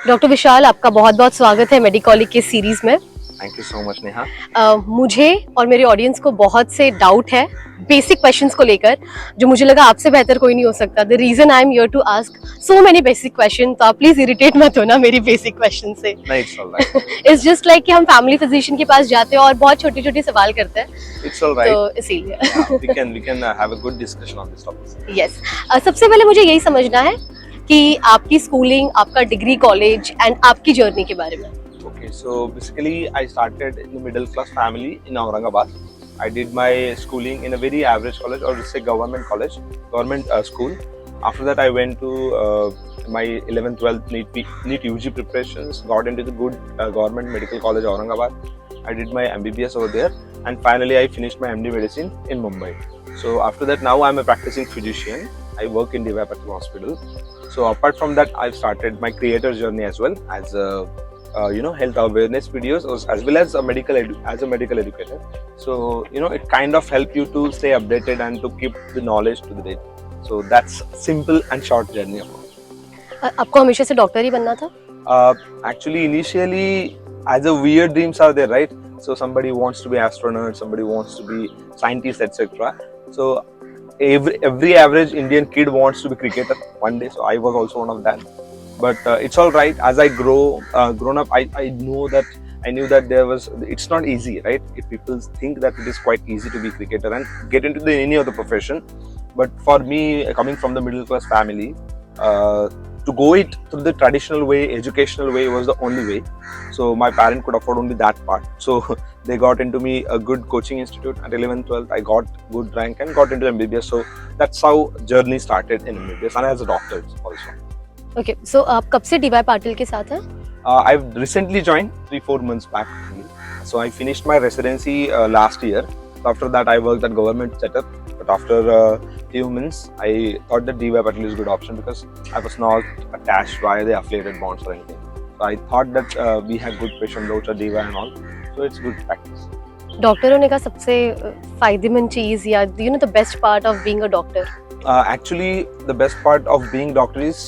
Doctor विशाल, आपका बहुत बहुत स्वागत है मेडिकॉलिक के सीरीज में। Thank you so much Neha. मुझे और मेरे ऑडियंस को बहुत से डाउट है बेसिक क्वेश्चंस को लेकर, जो मुझे लगा आपसे बेहतर कोई नहीं हो सकता। The reason I am here to ask so many basic question, तो आप प्लीज इरिटेट मत होना मेरी बेसिक क्वेश्चन से। नहीं, it's alright. It's just like कि हम फैमिली फिजिशियन के पास जाते हैं और बहुत छोटे छोटे सवाल करते हैं, इट्स ऑलराइट। तो इसीलिए we can have a good discussion on this topic. Yes. सबसे पहले मुझे यही समझना है कि आपकी स्कूलिंग, आपका डिग्री, कॉलेज एंड आपकी जर्नी के बारे में। Okay, so basically I started in the middle class family in Aurangabad. I did my schooling in a very average college, or say government college, government school. After that I went to my 11th 12th NEET UG preparations, got into the good government medical college Aurangabad. I did my MBBS over there, and finally I finished my MD medicine in Mumbai. So after that now I'm a practicing physician. I work in Divya Patil Hospital. So apart from that I've started my creator journey as well, as a health awareness videos, as well as a medical educator. So it kind of help you to stay updated and to keep the knowledge to the date. So that's simple and short journey of ours. आपको हमेशा से doctor ही बनना था? Actually initially as a weird dreams are there, right? So somebody wants to be astronaut, somebody wants to be scientist, etc. So every average Indian kid wants to be cricketer one day. So I was also one of that. But it's all right. As I grown up, I knew that it's not easy, right? If people think that it is quite easy to be cricketer and get into any other profession, but for me, coming from the middle class family, to go it through the traditional way, educational way, was the only way. So my parent could afford only that part. So they got into me a good coaching institute at 11th 12th. I got good rank and got into MBBS. So that's how journey started in MBBS, and as a doctor also. Okay, so आप कब से D Y Patil के साथ हैं? I've recently joined 3-4 months back. So I finished my residency last year. So after that I worked at government setup. But after a few months I thought that DY Patil is a good option, because I was not attached by the affiliated bonds or anything. So I thought that we had good patient loads at DY and all. So it's good practice. Doctor होने का सबसे फायदेमंद चीज या the best part of being a doctor? Actually the best part of being doctor is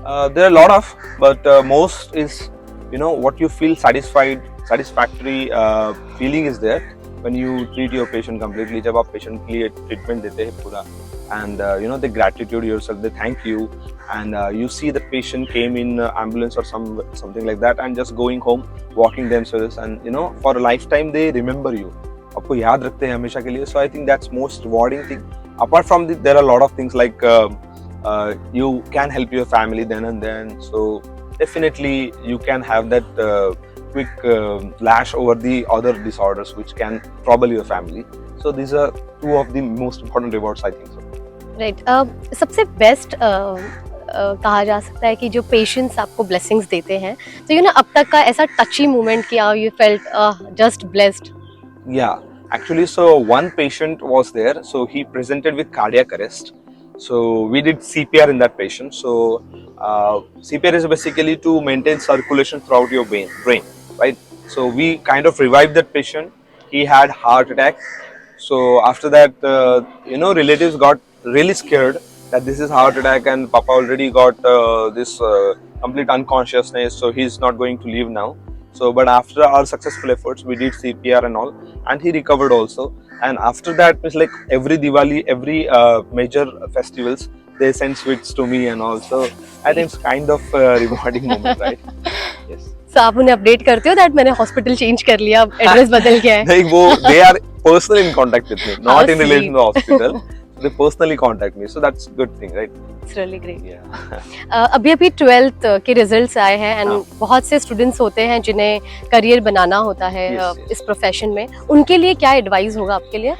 there are a lot of, but most is what you feel satisfactory feeling is there when you treat your patient completely. जब आप patient के लिए treatment देते हैं पूरा, and they gratitude yourself, they thank you, and you see the patient came in ambulance or something like that, and just going home walking themselves, and for a lifetime they remember you, आपको याद रखते हैं हमेशा के लिए. So I think that's most rewarding thing. Apart from this, there are a lot of things like you can help your family then and then. So definitely you can have that quick lash over the other disorders which can trouble your family. So these are two of the most important rewards, I think so. Right. सबसे best कहा जा सकता है कि जो patients आपको blessings देते हैं, तो अब तक का ऐसा टची मोमेंट किया, you felt just blessed? Yeah, actually, so one patient was there. So he presented with cardiac arrest. So we did CPR in that patient. So CPR is basically to maintain circulation throughout your brain, right? So we kind of revived that patient. He had heart attack. So after that, relatives got really scared that this is heart attack and Papa already got this complete unconsciousness. So he's not going to live now. So, but after our successful efforts, we did CPR and all, and he recovered also. And after that, it's like every Diwali, every major festivals, they send sweets to me and all. So I think it's kind of a rewarding moment, right? Yes. So आप उन्हें update करते हो that मैंने hospital change कर लिया, address बदल गया है? नहीं, वो they are personally in contact with me, not in relation to the hospital. They personally contact me, so that's good thing, right? It's really great. Yeah. अभी 12th के रिजल्ट्स आए हैं, एंड बहुत से स्टूडेंट्स होते हैं जिन्हें करियर बनाना होता है इस प्रोफेशन में, उनके लिए क्या एडवाइस होगा आपके लिए?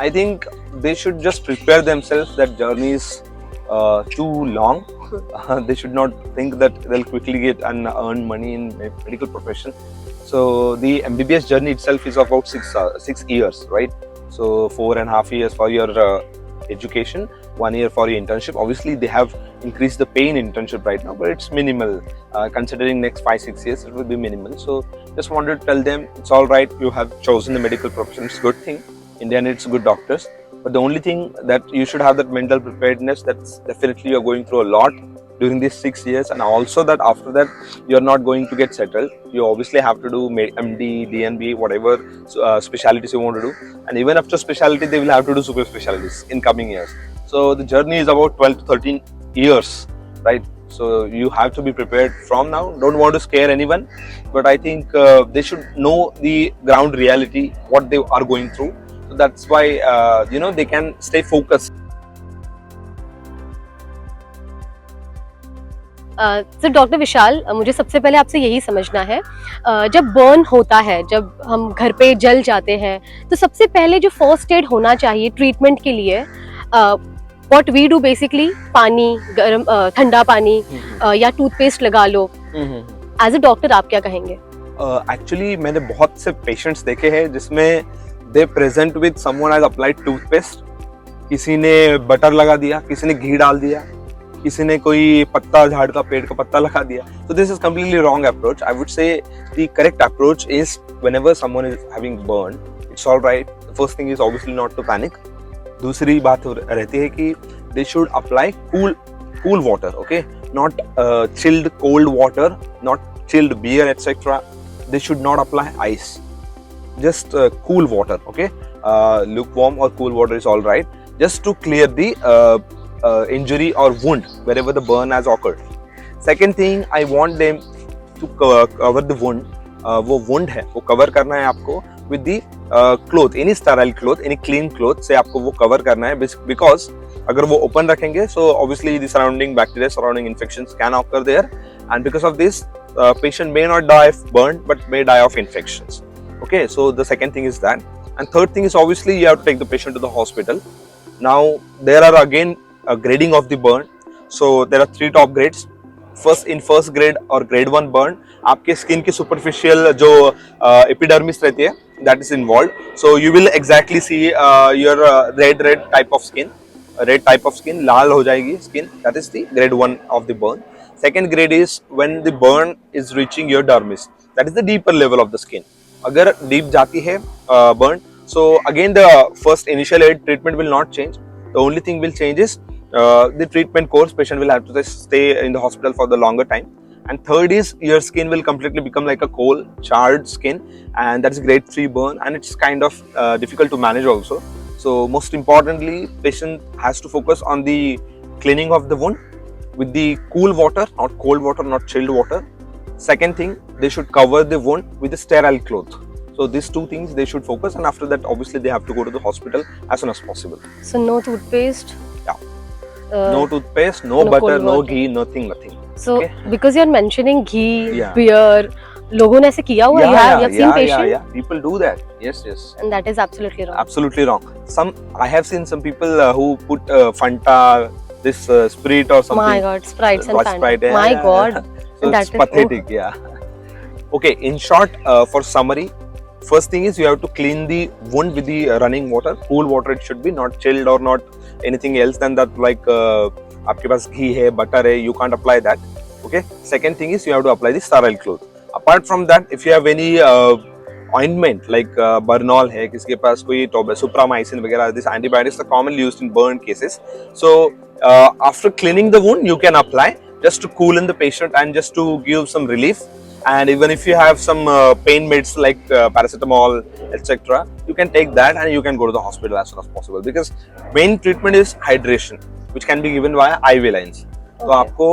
I think they should just prepare themselves. That journey is too long. They should not think that they'll quickly get and earn money in medical profession. So the MBBS journey itself is about 6 years, right? So 4.5 years for your education, 1 year for your internship. Obviously they have increased the pay in internship right now, but it's minimal. Considering next 5-6 years, it will be minimal. So just wanted to tell them it's all right. You have chosen the medical profession. It's a good thing. India needs good doctors. But the only thing that you should have that mental preparedness, that's definitely you're going through a lot. during these 6 years, and also that after that you're not going to get settled. You obviously have to do MD, DNB, whatever specialties you want to do, and even after specialty they will have to do super specialties in coming years. So the journey is about 12 to 13 years, right? So you have to be prepared from now. Don't want to scare anyone, but I think they should know the ground reality, what they are going through. So that's why they can stay focused. तो doctor विशाल, मुझे सबसे पहले आपसे यही समझना है, जब burn होता है, जब हम घर पे जल जाते हैं, तो सबसे पहले जो फर्स्ट एड होना चाहिए ट्रीटमेंट के लिए, व्हाट वी डू बेसिकली, पानी, गर्म ठंडा पानी या टूथपेस्ट लगा लो। एज अ डॉक्टर आप क्या कहेंगे? एक्चुअली मैंने बहुत से पेशेंट्स देखे हैं जिसमें दे present with someone has applied toothpaste, किसी ने बटर लगा दिया, किसी ने घी डाल दिया, किसी ने कोई पत्ता, झाड़ का पेड़ का पत्ता लगा दिया. So this is completely wrong approach. I would say the correct approach is whenever someone is having burn, it's all right. The first thing is obviously not to panic. दूसरी बात रहती है कि they should apply cool water, okay? Not chilled cold water, not chilled beer, etc. They should not apply ice. Just cool water, okay? Lukewarm or cool water is all right. Just to clear the injury or wound wherever the burn has occurred. Second thing, I want them to cover the wound. वो wound है, वो cover करना है आपको with the cloth, any sterile cloth, any clean cloth से आपको वो cover करना है, because अगर वो open रखेंगे, so obviously the surrounding bacteria, surrounding infections can occur there, and because of this, patient may not die of burn but may die of infections. Okay, so the second thing is that, and third thing is obviously you have to take the patient to the hospital. Now there are again a grading of the burn. So there are 3 top grades. First grade or grade 1 burn, आपके skin की superficial जो epidermis रहती है, that is involved. So you will exactly see your red type of skin. Red type of skin, लाल हो जाएगी skin. That is the grade 1 of the burn. Second grade is when the burn is reaching your dermis. That is the deeper level of the skin. अगर deep जाती है burn, so again the first initial aid treatment will not change. The only thing will change is the treatment course. Patient will have to stay in the hospital for the longer time. And third is your skin will completely become like a coal, charred skin, and that is grade 3 burn, and it's kind of difficult to manage also. So most importantly, patient has to focus on the cleaning of the wound with the cool water, not cold water, not chilled water. Second thing, they should cover the wound with a sterile cloth. So these 2 things they should focus, and after that obviously they have to go to the hospital as soon as possible. So no toothpaste. Yeah. No toothpaste, no butter, no ghee, nothing. So okay? Because you're mentioning ghee, yeah. beer, लोगों ने ऐसे किया हुआ है? You have seen patients? Yeah. People do that. Yes. And that is absolutely wrong. Absolutely wrong. I have seen some people who put Fanta, this Sprite or something. My God, Sprites and Fanta. Sprite, My God. So it's pathetic. Yeah. Okay. In short, for summary, first thing is you have to clean the wound with the running water. Cool water it should be, not chilled or not anything else than that, like आपके पास घी है, butter है, you can't apply that. Okay. Second thing is you have to apply the sterile cloth. Apart from that, if you have any ointment like Bernol है, किसके पास कोई Supramycin वगैरह, these antibiotics are commonly used in burn cases. So after cleaning the wound, you can apply just to cool in the patient and just to give some relief. And even if you have some pain meds like paracetamol, etc., you can take that and you can go to the hospital as soon as possible, because main treatment is hydration, which can be given via IV lines. तो आपको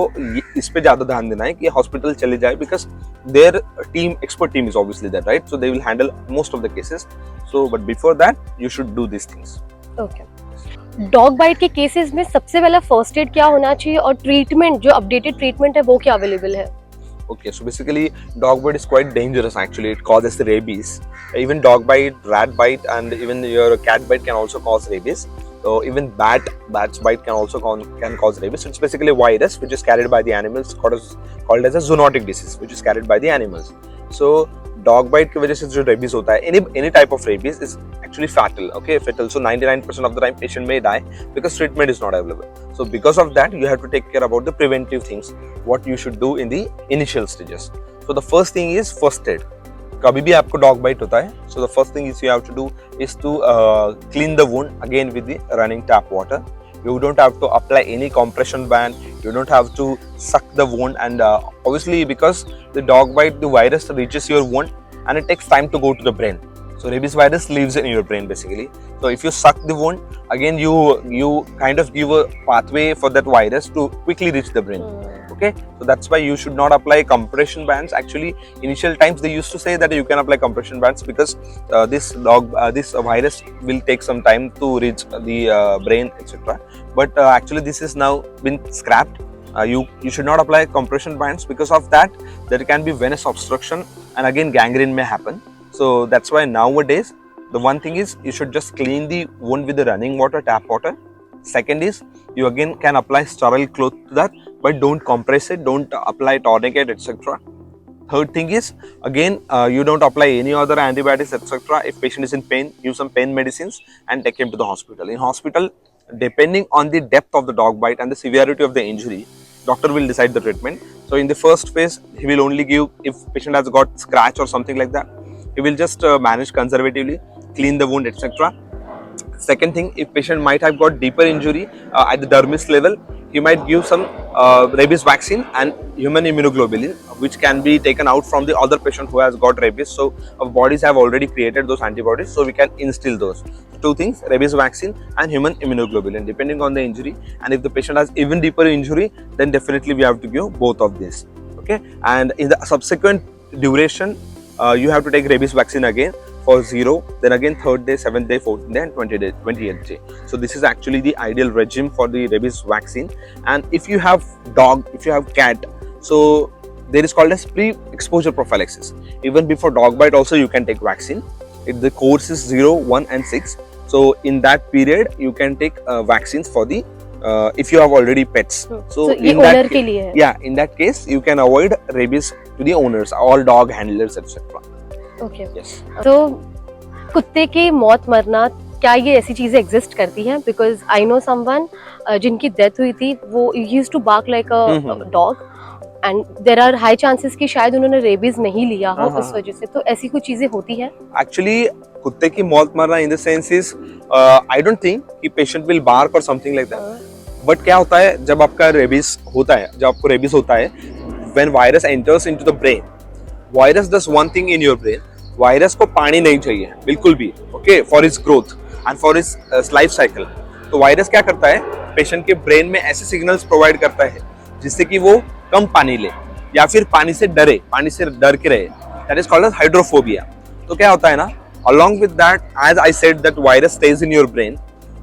इस पे ज्यादा ध्यान देना है कि hospital चले जाए, because their expert team is obviously there, right? So they will handle most of the cases. So but before that you should do these things. Okay. Dog bite के केसेस में सबसे पहला फर्स्ट एड क्या होना चाहिए, और treatment जो updated treatment है वो क्या अवेलेबल है? Okay, so basically dog bite is quite dangerous actually. It causes rabies. Even dog bite, rat bite, and even your cat bite can also cause rabies. So even bat's bite can also cause rabies. So it's basically a virus which is carried by the animals, called as a zoonotic disease, which is carried by the animals. So dog bite की वजह से जो rabies होता है, any type of rabies is actually fatal. Okay, fatal. So 99% of the time patient may die because treatment is not available. So because of that, you have to take care about the preventive things, what you should do in the initial stages. So the first thing is first aid. कभी भी आपको dog bite होता है, so the first thing is you have to do is to clean the wound again with the running tap water. You don't have to apply any compression band. You don't have to suck the wound, and obviously because the dog bite, the virus reaches your wound and it takes time to go to the brain. So rabies virus lives in your brain basically. So if you suck the wound, again you kind of give a pathway for that virus to quickly reach the brain. Okay, so that's why you should not apply compression bands. Actually, initial times they used to say that you can apply compression bands because this virus will take some time to reach the brain, etc. But actually, this is now been scrapped. You should not apply compression bands. Because of that, there can be venous obstruction, and again gangrene may happen. So that's why nowadays the one thing is you should just clean the wound with the running water, tap water. Second is you again can apply sterile cloth to that, but don't compress it, don't apply tourniquet, etc. Third thing is again you don't apply any other antibiotics, etc. If patient is in pain, use some pain medicines and take him to the hospital. In hospital, depending on the depth of the dog bite and the severity of the injury, doctor will decide the treatment. So in the first phase, he will only give, if patient has got scratch or something like that, he will just manage conservatively, clean the wound, etc. Second thing, if patient might have got deeper injury at the dermis level, he might give some rabies vaccine and human immunoglobulin, which can be taken out from the other patient who has got rabies. So our bodies have already created those antibodies, so we can instill those. Two things, rabies vaccine and human immunoglobulin, depending on the injury. And if the patient has even deeper injury, then definitely we have to give both of these. Okay, and in the subsequent duration, you have to take rabies vaccine again for 0, then again 3rd day, 7th day, 4th day and 28th day. So this is actually the ideal regime for the rabies vaccine. And if you have dog, if you have cat, so there is called as pre-exposure prophylaxis. Even before dog bite also you can take vaccine. The course is 0, 1 and 6. So in that period you can take vaccines for the if you have already pets. So in that case, yeah, in that case you can avoid rabies to the owners, all dog handlers, etc. Okay Yes. तो कुत्ते की मौत मरना, क्या ये ऐसी चीजें exist करती हैं? बिकॉज आई नो समवन जिनकी डेथ हुई थी, वो used to bark like a dog and there are high chances कि शायद उन्होंने रेबीज नहीं लिया हो इस वजह से. तो ऐसी कुछ चीजें होती हैं? एक्चुअली कुत्ते की मौत मरना in the sense is I don't think कि पेशेंट विल बार्क और समथिंग लाइक दैट. बट क्या होता है जब आपका रेबीज होता है, जब आपको रेबीज होता है, when virus enters into the brain, virus does one thing in your brain. Virus को पानी नहीं चाहिए बिल्कुल भी, okay, for its growth and for its life cycle. तो वायरस क्या करता है, पेशेंट के ब्रेन में ऐसे सिग्नल्स प्रोवाइड करता है जिससे कि वो कम पानी ले या फिर पानी से डरे, पानी से डर के रहे. That is called as hydrophobia. तो क्या होता है ना, along with that, as I said that virus stays in your brain,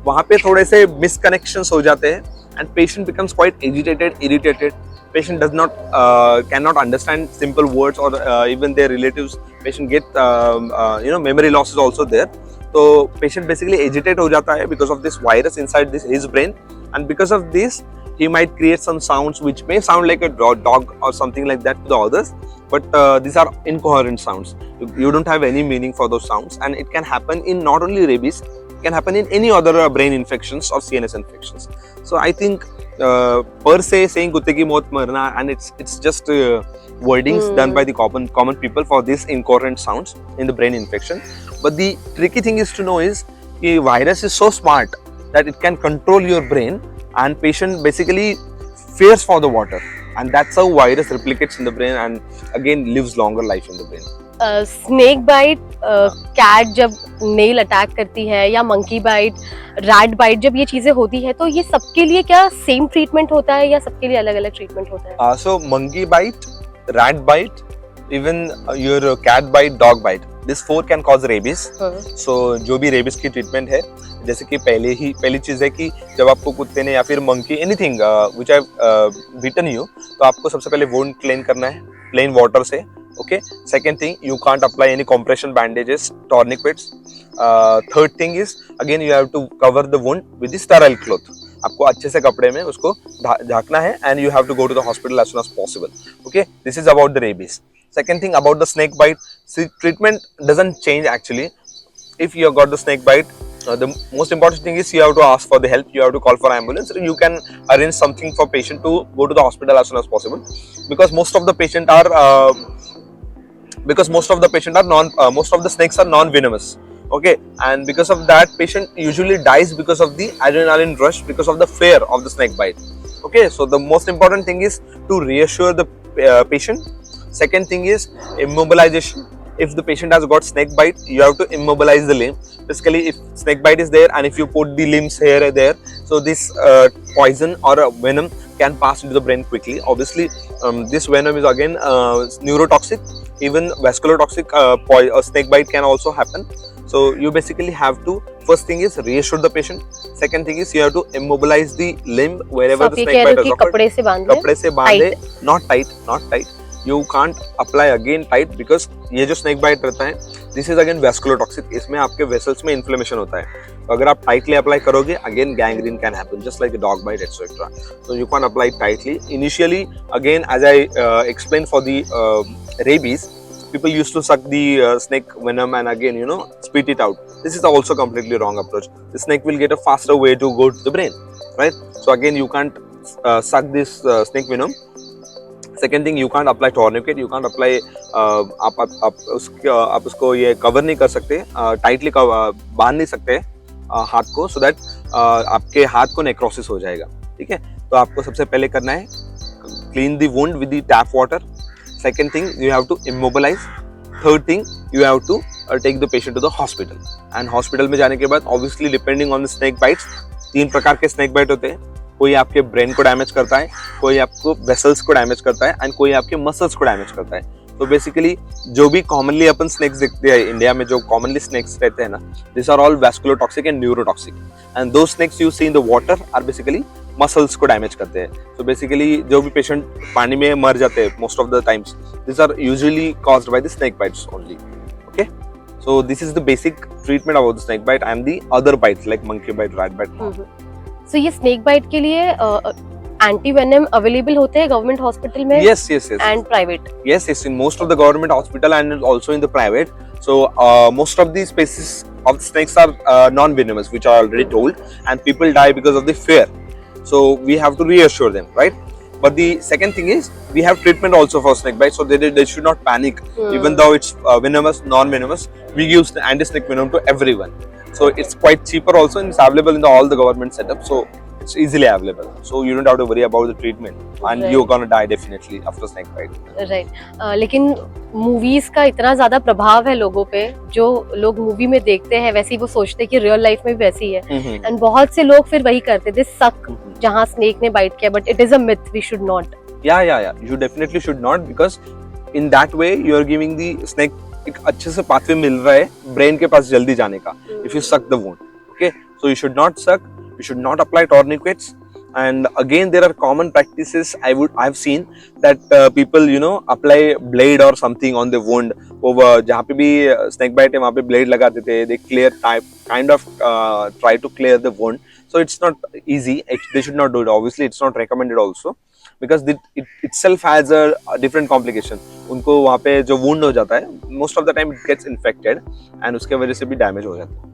वहाँ पे थोड़े से misconnections हो जाते हैं and patient becomes quite agitated, irritated. Patient does not cannot understand simple words or even their relatives. Patient get memory loss is also there. So patient basically agitate हो जाता है because of this virus inside his brain, and because of this he might create some sounds which may sound like a dog or something like that to the others, but these are incoherent sounds. You don't have any meaning for those sounds, and it can happen in not only rabies, it can happen in any other brain infections or CNS infections. So I think per se saying kutte ki maut marna, and it's just wordings done by the common people for these incoherent sounds in the brain infection. But the tricky thing is to know is the virus is so smart that it can control your brain, and patient basically fears for the water, and that's how virus replicates in the brain and again lives longer life in the brain. Snake bite, cat जब nail attack करती है, या monkey bite, rat bite, जब ये चीजें होती है तो ये सबके लिए क्या सेम ट्रीटमेंट होता है या सबके लिए अलग अलग ट्रीटमेंट होता है? So monkey bite, rat bite, even your cat bite, dog bite, this 4 can cause rabies. So जो भी rabies की ट्रीटमेंट है, जैसे कि पहली चीज है कि जब आपको कुत्ते ने या फिर monkey anything which have beaten you, तो आपको सबसे पहले वुंड क्लीन करना है प्लेन वाटर से. Okay. Second thing, you can't apply any compression bandages, tourniquets. Third thing is again you have to cover the wound with the sterile cloth. आपको अच्छे से कपड़े में उसको ढकना है, and you have to go to the hospital as soon as possible. Okay, this is about the rabies. Second thing about the snake bite, see, treatment doesn't change actually. If you have got the snake bite, the most important thing is you have to ask for the help. You have to call for ambulance. You can arrange something for patient to go to the hospital as soon as possible, because most of the snakes are non-venomous. Okay, and because of that, patient usually dies because of the adrenaline rush, because of the fear of the snake bite. Okay, so the most important thing is to reassure the patient. Second thing is immobilization. If the patient has got snake bite, you have to immobilize the limb. Basically, if snake bite is there and if you put the limbs here and there, so this poison or venom can pass into the brain quickly. Obviously, this venom is again neurotoxic. Even vascular toxic snake bite can also happen. So you basically have to, first thing is reassure the patient. Second thing is you have to immobilize the limb wherever the snake bite has occurred. कपड़े से बांध लें. कपड़े से बांधे, not tight. You can't apply again tight because ये जो snake bite रहता है, this is again vascular toxic. इसमें आपके vessels में inflammation होता है. तो अगर आप tightly apply करोगे, again gangrene can happen, just like a dog bite, etc. So you can't apply tightly. Initially, again, as I explained for the rabies, people used to suck the snake venom and again, spit it out. This is also completely wrong approach. The snake will get a faster way to go to the brain, right? So again, you can't suck this snake venom. Second thing, you can't apply tourniquet, you can't apply, आप उसको ये cover नहीं कर सकते, tightly बांध नहीं सकते हाथ को, सो दैट आपके हाथ को नेक्रोसिस हो जाएगा. ठीक है, तो आपको सबसे पहले करना है clean the wound with the tap water. Second thing, you have to immobilise. Third thing, you have to take the patient to the hospital. And hospital में जाने के बाद obviously depending on the snake bites, 3 प्रकार के snake bite होते हैं. कोई आपके ब्रेन को डैमेज करता है, कोई आपको वेसल्स को डैमेज करता है एंड कोई आपके मसल्स को डैमेज करता है. तो बेसिकली जो भी कॉमनली अपन स्नेक्स देखते हैं इंडिया में, जो कॉमनली स्नेक्स रहते हैं ना, this are all vascular toxic and neurotoxic. And दो snakes you see in the water are basically muscles को डैमेज करते हैं. तो बेसिकली जो भी पेशेंट पानी में मर जाते हैं most of the times, this are usually caused by the snake bites only. Okay, so this is the basic treatment about the snake bite and the other bites like monkey bite, rat bite. So ये snake bite के लिए anti venom available होते हैं government hospital में? Yes. And private? Yes, in most of the government hospital and also in the private. So most of the species of the snakes are non-venomous, which I already told, and people die because of the fear. So we have to reassure them, right? But the second thing is we have treatment also for snake bite, so they should not panic. Even though it's venomous, non-venomous, we use the anti-snake venom to everyone. So it's quite cheaper also, and it's available in all the government setup. So it's easily available. So you don't have to worry about the treatment, and you're gonna die definitely after snake bite. Right. लेकिन movies का इतना ज्यादा प्रभाव है लोगों पे, जो लोग मूवी में देखते हैं वैसे ही वो सोचते हैं कि रियल लाइफ में भी वैसी है. एंड बहुत से लोग फिर वही करते हैं, दिस सक जहाँ स्नेक ने बाइट किया, but it is a myth, we should not. Yeah. You definitely should not, because in that way you are giving the snake एक अच्छे से पाथवे मिल रहा है ब्रेन के पास जल्दी जाने का. If you suck the wound, okay, so you should not suck, you should not apply tourniquets. And again, there are common practices I've seen that people apply blade or something on the wound. over जहाँ पे भी snake bite है वहाँ पे blade लगा देते हैं, they kind of try to clear the wound. So it's not easy. They should not do it. Obviously, it's not recommended also, because it itself has a different complication. उनको वहाँ पे जो wound हो जाता है, most of the time it gets infected and उसके वजह से भी damage हो जाता है.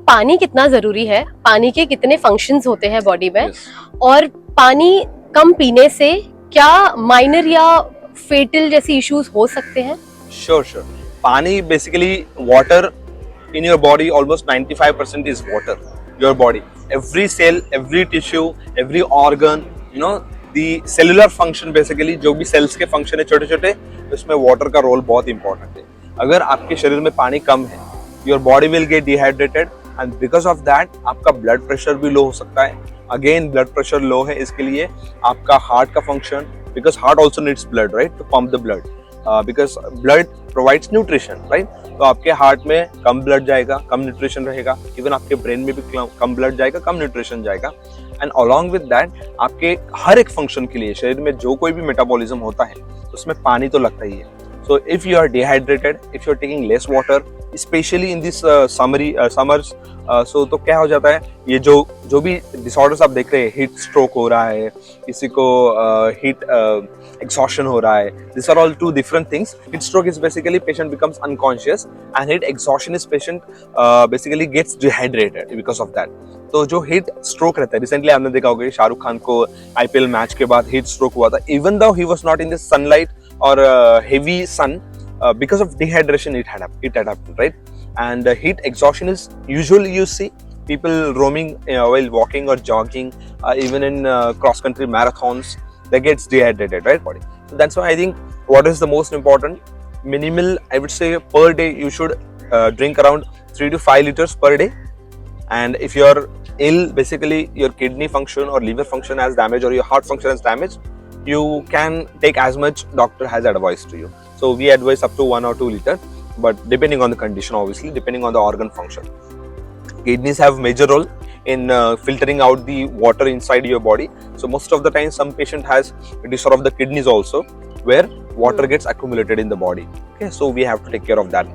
पानी कितना जरूरी है? पानी के कितने फंक्शंस होते हैं बॉडी में? Yes. और पानी कम पीने से क्या माइनर या फेटल जैसी इश्यूज हो सकते हैं? Sure. पानी basically water in your body, almost 95% is water. Your body, every cell, every tissue, every organ, the cellular function basically, जो भी cells के function है छोटे छोटे, उसमें water का role बहुत important है. अगर आपके शरीर में पानी कम है, your body will get dehydrated, and because of that आपका blood pressure भी low हो सकता है. Again, blood pressure low है, इसके लिए आपका heart का function, because heart also needs blood, right, to pump the blood, because blood provides nutrition, right? तो आपके हार्ट में कम ब्लड जाएगा, कम न्यूट्रिशन रहेगा. इवन आपके ब्रेन में भी कम ब्लड जाएगा, कम न्यूट्रिशन जाएगा. एंड अलॉन्ग विद दैट आपके हर एक फंक्शन के लिए शरीर में जो कोई भी मेटाबॉलिज्म होता है उसमें पानी तो लगता ही है. So if you are dehydrated, if you are taking less water, specially in this summers, so तो क्या हो जाता है, ये जो भी डिसऑर्डर्स आप देख रहे हैं, हीट स्ट्रोक हो रहा है, किसी को हीट exhaustion हो रहा है, these are all two different things. Heat stroke is basically patient becomes unconscious, and heat exhaustion is patient basically gets dehydrated because of that. तो जो हीट स्ट्रोक रहता है, रिसेंटली आपने देखा होगा शाहरुख खान को आईपीएल मैच के बाद हीट स्ट्रोक हुआ था, even though he was not in the sunlight or heavy sun, because of dehydration it had happened, right? and heat exhaustion is usually you see people roaming while walking or jogging, even in cross country marathons, they gets dehydrated, right, body. So that's why I think what is the most important, minimal, I would say per day you should drink around 3 to 5 liters per day. And if you're ill, basically your kidney function or liver function has damage or your heart function has damage, you can take as much doctor has advised to you. So we advise up to 1 or 2 liters, but depending on the condition, obviously depending on the organ function. Kidneys have major role in filtering out the water inside your body. So most of the time some patient has disorder of the kidneys also, where water gets accumulated in the body. Okay, so we have to take care of that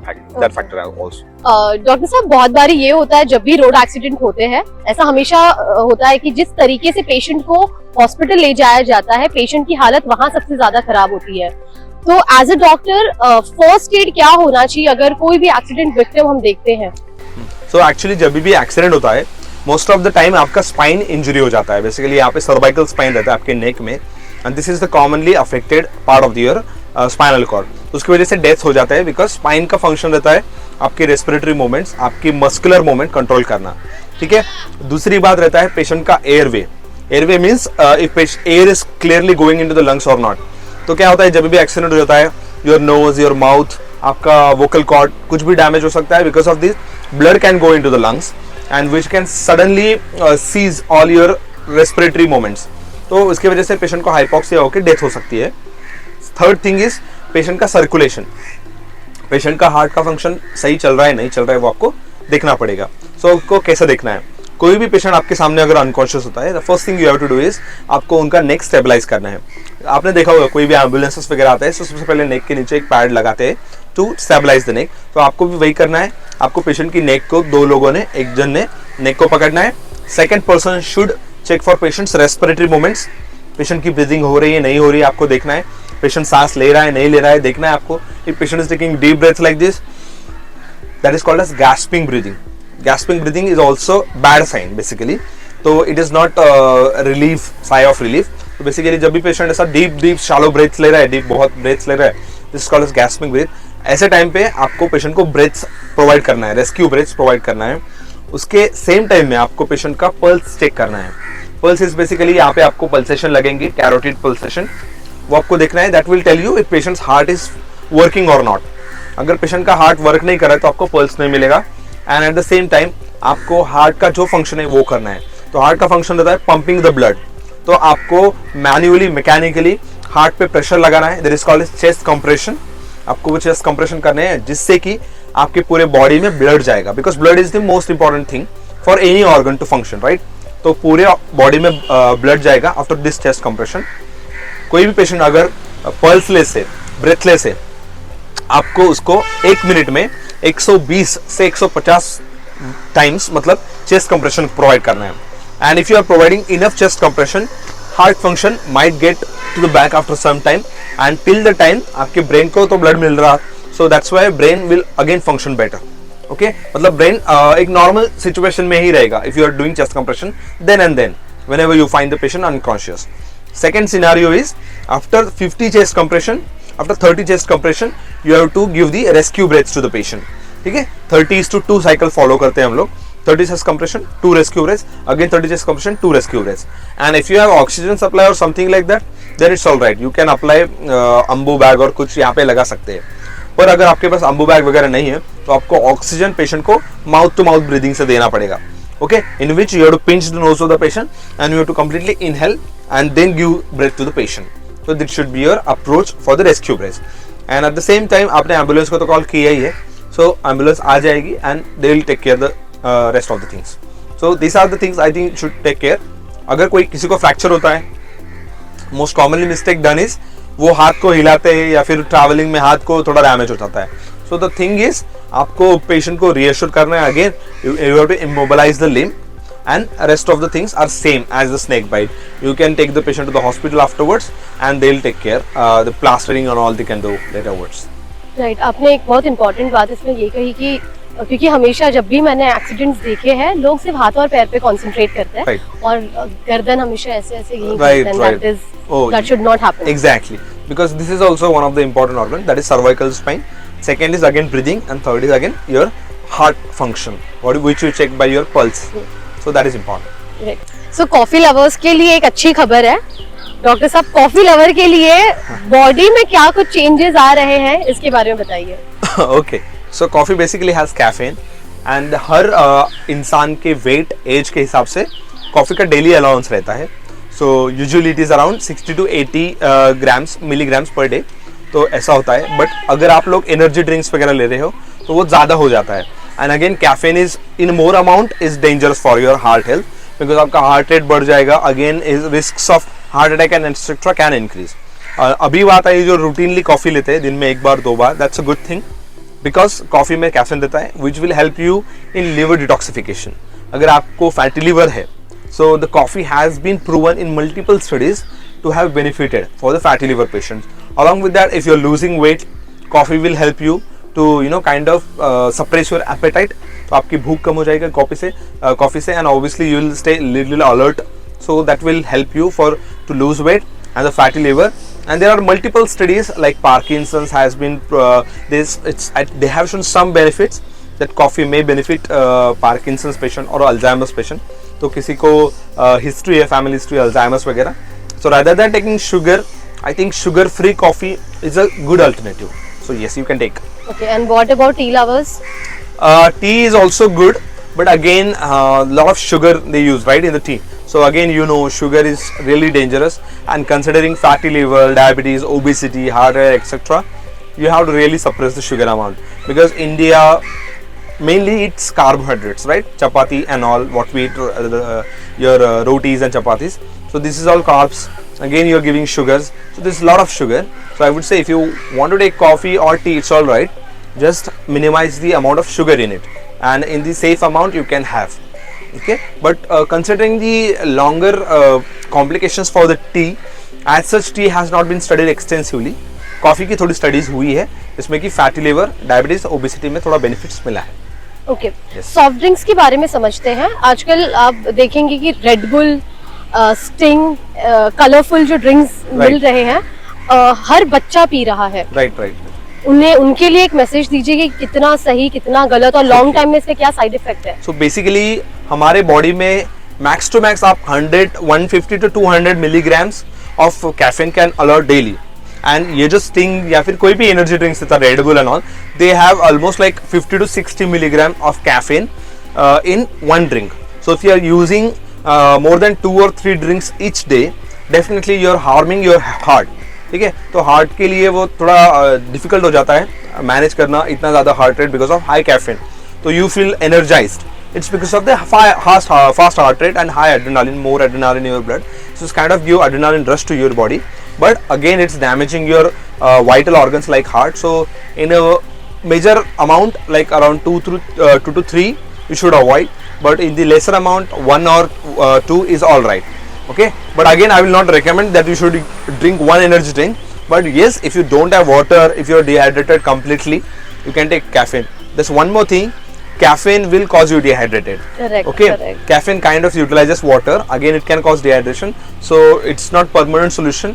factor also. Doctor साहब, बहुत बारी ये होता है जब भी road accident होते हैं, ऐसा हमेशा होता है कि जिस तरीके से पेशेंट को हॉस्पिटल ले जाया जाता है, पेशेंट की हालत वहाँ सबसे ज्यादा खराब होती है. तो as a doctor first aid क्या होना चाहिए अगर कोई भी एक्सीडेंट विक्टिम हम देखते हैं? सो एक्चुअली जब भी एक्सीडेंट होता है, मोस्ट ऑफ द टाइम आपका स्पाइन इंजरी हो जाता है. बेसिकली यहाँ पे सर्वाइकल स्पाइन रहता है आपके नेक में, and this is the commonly affected part of your spinal cord. उसकी वजह से डेथ हो जाता है, बिकॉज स्पाइन का फंक्शन रहता है आपके रेस्पिरेटरी मूवमेंट्स, आपकी मस्कुलर मूवमेंट कंट्रोल करना. ठीक है. दूसरी बात रहता है पेशेंट का airway. Airway means if air is clearly going into the lungs और नॉट. तो क्या होता है जब भी एक्सीडेंट हो जाता है, योर नोज, योर माउथ, आपका वोकल कॉर्ड कुछ भी डैमेज हो सकता है. Because of this blood can go into the lungs and which can suddenly cease all your respiratory movements. तो उसकी वजह से पेशेंट को हाइपोक्सिया होकर डेथ हो सकती है. थर्ड थिंग इज पेशेंट का सर्कुलेशन. पेशेंट का हार्ट का फंक्शन सही चल रहा है नहीं चल रहा है वो आपको देखना पड़ेगा. सो आपको कैसे देखना है, कोई भी पेशेंट आपके सामने अगर अनकॉन्शियस होता है, the first thing you have to do is आपको उनका नेक स्टेबलाइज करना है. आपने देखा होगा कोई भी एम्बुलेंसेस वगैरह आता है तो सबसे पहले नेक के नीचे एक पैड लगाते हैं टू स्टेबलाइज द नेक. तो आपको भी वही करना है. आपको पेशेंट की नेक को दो लोगों ने, एक जन ने नेक को पकड़ना है. Second person should check for patients respiratory movements. Patient की ब्रीदिंग हो रही है नहीं हो रही है आपको देखना है. पेशेंट सांस ले रहा है नहीं ले रहा है देखना है आपको. If patient is taking deep breaths like this, that is called as gasping breathing. Gasping breathing is also bad sign basically. तो इट इज नॉट रिलीफ, साई ऑफ रिलीफ. तो बेसिकली जब भी पेशेंट ऐसा डीप शालो ब्रेथ्स ले रहा है, deep बहुत ब्रेथ्स ले रहा है, this is called as gasping breath. ऐसे टाइम पे आपको पेशेंट को ब्रेथ्स प्रोवाइड करना है, रेस्क्यू ब्रेथ्स प्रोवाइड करना है. उसके सेम टाइम में आपको पेशेंट का पल्स चेक करना है. पल्स इज बेसिकली यहाँ पे आपको पल्सेशन लगेंगे, कैरोटिड पल्सेशन. वो आपको देखना है. That will tell you if patients heart is working और नॉट. अगर पेशेंट का हार्ट वर्क नहीं कर रहा है तो आपको पल्स नहीं मिलेगा. And at the same time आपको हार्ट का जो फंक्शन है वो करना है. तो हार्ट का फंक्शन रहता है पंपिंग द ब्लड. तो आपको मैन्युअली, मैकेनिकली हार्ट पे प्रेशर लगाना है. There is called chest compression. आपको वो चेस्ट कंप्रेशन करने हैं जिससे कि आपके पूरे बॉडी में ब्लड जाएगा. Because blood is the most important thing for any organ to function, right. तो पूरे बॉडी में ब्लड जाएगा आफ्टर दिस चेस्ट कंप्रेशन. कोई भी पेशेंट अगर पल्सलेस है, ब्रेथलेस है, आपको उसको 1 मिनट में 120 से 150 टाइम्स मतलब चेस्ट कंप्रेशन प्रोवाइड करना है. And if you are providing enough chest compression, heart function might get to the back after some time. And till the time आपके ब्रेन को तो ब्लड मिल रहा, so that's why brain will again function better. Okay, मतलब brain एक normal situation में ही रहेगा if you are doing chest compression then and then whenever you find the patient unconscious. Second scenario is after 50 chest compression, after 30 chest compression, you have to give the rescue breaths to the patient. ठीक है, 30:2 cycle follow करते हैं हम लोग. 30 chest compression, 2 rescue breaths, again 30 chest compression, 2 rescue breaths. And if you have oxygen supply or something like that, then it's all right. You can apply Ambu bag और कुछ यहाँ पे लगा सकते हैं. पर अगर आपके पास अम्बू बैग वगैरह नहीं है तो आपको ऑक्सीजन पेशेंट को माउथ टू माउथ ब्रीदिंग से देना पड़ेगा. Okay, in which you have to pinch the nose of the patient and you have to completely inhale and then give breath to the patient. So this should be your approach for the rescue breath. And at the same time आपने ambulance को तो call किया ही है, so ambulance आ जाएगी and they will take care the rest of the things. So these are the things I think should take care. अगर कोई किसी को फ्रैक्चर होता है, most commonly mistake done is वो हाथ को हिलाते हैं या फिर ट्रैवलिंग में हाथ को थोड़ा डैमेज हो जाता है. So the thing is आपको पेशेंट को reassure करना है. Again you have to immobilize the limb and rest of the things are same as the snake bite. You can take the patient to the hospital afterwards and they'll take care. The plastering and all they can do laterwards. Right, आपने एक बहुत important बात इसमें ये कही कि क्योंकि हमेशा जब भी मैंने एक्सीडेंट्स देखे हैं लोग सिर्फ हाथ और पैर पे कंसंट्रेट करते हैं और गर्दन हमेशा ऐसे ऐसे यहीं करते हैं. That should not happen. Exactly, because this is also one of the important organ, that is cervical spine. Second is again breathing and third is again your heart function, which you check by your pulse. So that is important. So coffee lovers के लिए एक अच्छी खबर है doctor साहब, coffee lover के लिए body में क्या कुछ चेंजेस आ रहे हैं इसके बारे में बताइए. Okay, so coffee basically has caffeine and हर इंसान के वेट एज के हिसाब से कॉफी का डेली अलाउंस रहता है. So usually it is around 60 to 80 grams milligrams per day. तो ऐसा होता है. बट अगर आप लोग एनर्जी ड्रिंक्स वगैरह ले रहे हो तो वो ज़्यादा हो जाता है. And again caffeine is in more amount is dangerous for your heart health, because आपका हार्ट रेट बढ़ जाएगा. Again is risk of heart attack and etcetera can increase. अभी बात आई जो रूटीनली कॉफ़ी लेते हैं दिन में एक बार दो बार, that's a good thing because coffee में कैफीन रहता है which will help you in liver detoxification. अगर आपको फैटी लिवर है, so the coffee has been proven in multiple studies to have benefited for the fatty liver patients. Along with that, if you're losing weight, coffee will help you to kind of suppress your appetite. तो आपकी भूख कम हो जाएगा coffee से and obviously you will stay little alert. So that will help you for to lose weight and the fatty liver. And there are multiple studies like Parkinson's has been they have shown some benefits that coffee may benefit Parkinson's patient or Alzheimer's patient. तो किसी को history है, family history Alzheimer's वगैरह. So rather than taking sugar, I think sugar free coffee is a good alternative. So yes, you can take. Okay, and what about tea lovers? Tea is also good, but again lot of sugar they use right in the tea. So again, sugar is really dangerous, and considering fatty liver, diabetes, obesity, heart attack, etc., you have to really suppress the sugar amount, because India mainly it's carbohydrates, right? Chapati and all what we eat, your rotis and chapatis. So this is all carbs. Again, you're giving sugars. So there's a lot of sugar. So I would say if you want to take coffee or tea, it's all right. Just minimize the amount of sugar in it, and in the safe amount you can have. Okay. But considering the longer complications for the tea, as such tea has not been studied extensively. Coffee की थोड़ी studies हुई है जिसमें कि fatty liver, diabetes, obesity में थोड़ा benefits मिला है. ओके, सॉफ्ट ड्रिंक्स के बारे में समझते हैं. आजकल आप देखेंगे कि रेड बुल, स्टिंग, कलरफुल जो ड्रिंक्स मिल रहे हैं, हर बच्चा पी रहा है. राइट. उनके लिए एक मैसेज दीजिए कि कितना सही कितना गलत और लॉन्ग टाइम में इसके क्या साइड इफेक्ट है. सो बेसिकली हमारे बॉडी में मैक्स टू मैक्स आप 150 to 200 milligrams of caffeine can allow daily. And ये जो स्टिंग या फिर कोई भी एनर्जी ड्रिंक्स होता है, red bull and all, they have almost like 50 to 60 milligram of caffeine in one drink. So if you are using more than 2 or 3 drinks each day, definitely you are harming your heart. ठीक है, तो heart के लिए वो थोड़ा difficult हो जाता है मैनेज करना इतना ज़्यादा heart rate because of high caffeine. तो you feel energised. It's because of the fast heart rate and high adrenaline, more adrenaline in your blood. So it's kind of give adrenaline rush to your body. But again, it's damaging your vital organs like heart. So in a major amount, like around 2 to 3, you should avoid. But in the lesser amount, 1 or 2 is all right. Okay. But again, I will not recommend that you should drink one energy drink. But yes, if you don't have water, if you are dehydrated completely, you can take caffeine. There's one more thing. Caffeine will cause you dehydrated. Correct. Okay. Correct. Caffeine kind of utilizes water. Again, it can cause dehydration. So it's not permanent solution.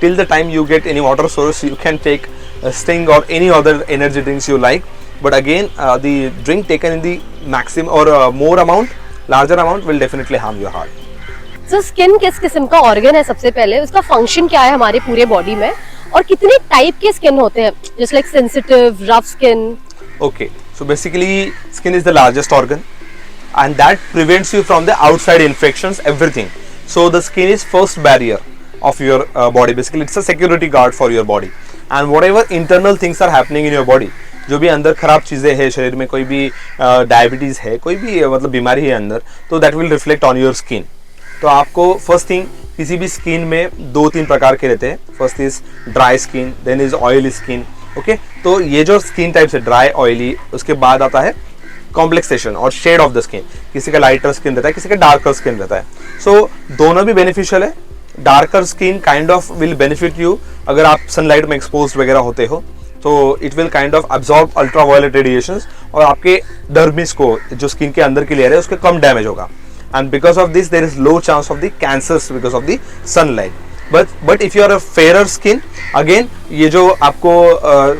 Till the time you get any water source, you can take a Sting or any other energy drinks you like. But again, the drink taken in the maximum or more amount, larger amount will definitely harm your heart. So skin किस किस्म का organ है? सबसे पहले उसका function क्या है हमारे पूरे बॉडी में, और कितने टाइप के स्किन होते हैं, just like sensitive, rough skin? Okay, so basically skin is the largest organ and that prevents you from the outside infections, everything. So the skin is first barrier of your body. Basically it's a security guard for your body, and whatever internal things are happening in your body, जो भी अंदर खराब चीज़ें हैं शरीर में, कोई भी डायबिटीज़ है, कोई भी मतलब बीमारी है अंदर, तो that will reflect on your skin. तो आपको फर्स्ट थिंग, किसी भी स्किन में 2-3 प्रकार के रहते हैं. First is dry skin, then is oily skin. Okay, तो ये जो स्किन टाइप्स है ड्राई, ऑयली, उसके बाद आता है कॉम्प्लेक्सेशन और शेड ऑफ द स्किन. किसी का लाइटर स्किन रहता है, किसी का डार्कर स्किन रहता है. सो दोनों भी बेनिफिशियल है. Darker skin kind of will benefit you अगर आप सनलाइट में एक्सपोज वगैरह होते हो, तो it will kind of absorb ultraviolet radiations और आपके डर्मिस को, जो स्किन के अंदर की लेयर है, उसके कम डैमेज होगा. And because of this there is low chance of the cancers because of the sunlight. But if you are a fair skin, again ये जो आपको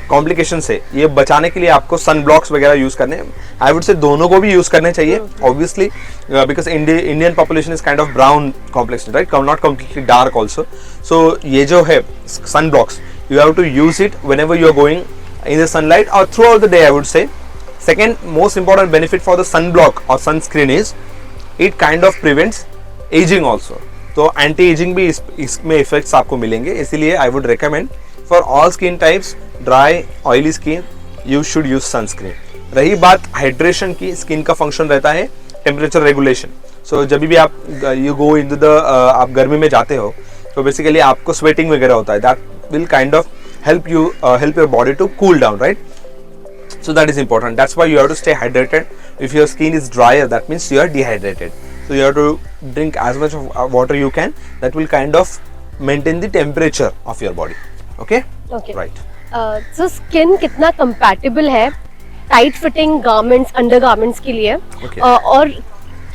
कॉम्प्लिकेशंस है ये बचाने के लिए आपको सन ब्लॉक्स वगैरह यूज करने, आई वुड से दोनों को भी यूज करने चाहिए obviously, because Indian population is kind of brown complexion, right, not completely dark also. So ये जो है sun blocks, you have to use it whenever you are going in the sunlight or throughout the day, I would say. Second most important benefit for the sunblock or sunscreen is it kind of prevents aging also. तो anti ageing भी इसमें effects आपको मिलेंगे, इसीलिए I would recommend for all skin types, dry oily skin, you should use sunscreen. रही बात hydration की, skin का फंक्शन रहता है टेम्परेचर रेगुलेशन. सो जब भी आप यू गो इन द आप गर्मी में जाते हो तो बेसिकली आपको स्वेटिंग वगैरह होता है, that will kind of help your body to cool down, right? So that is important. That's why you have to stay hydrated. If your skin is drier, that means you are dehydrated. So you have to drink as much of water you can. That will kind of maintain the temperature of your body. Okay? Okay. Right. So skin कितना compatible है tight fitting garments, undergarments के लिए? Okay. और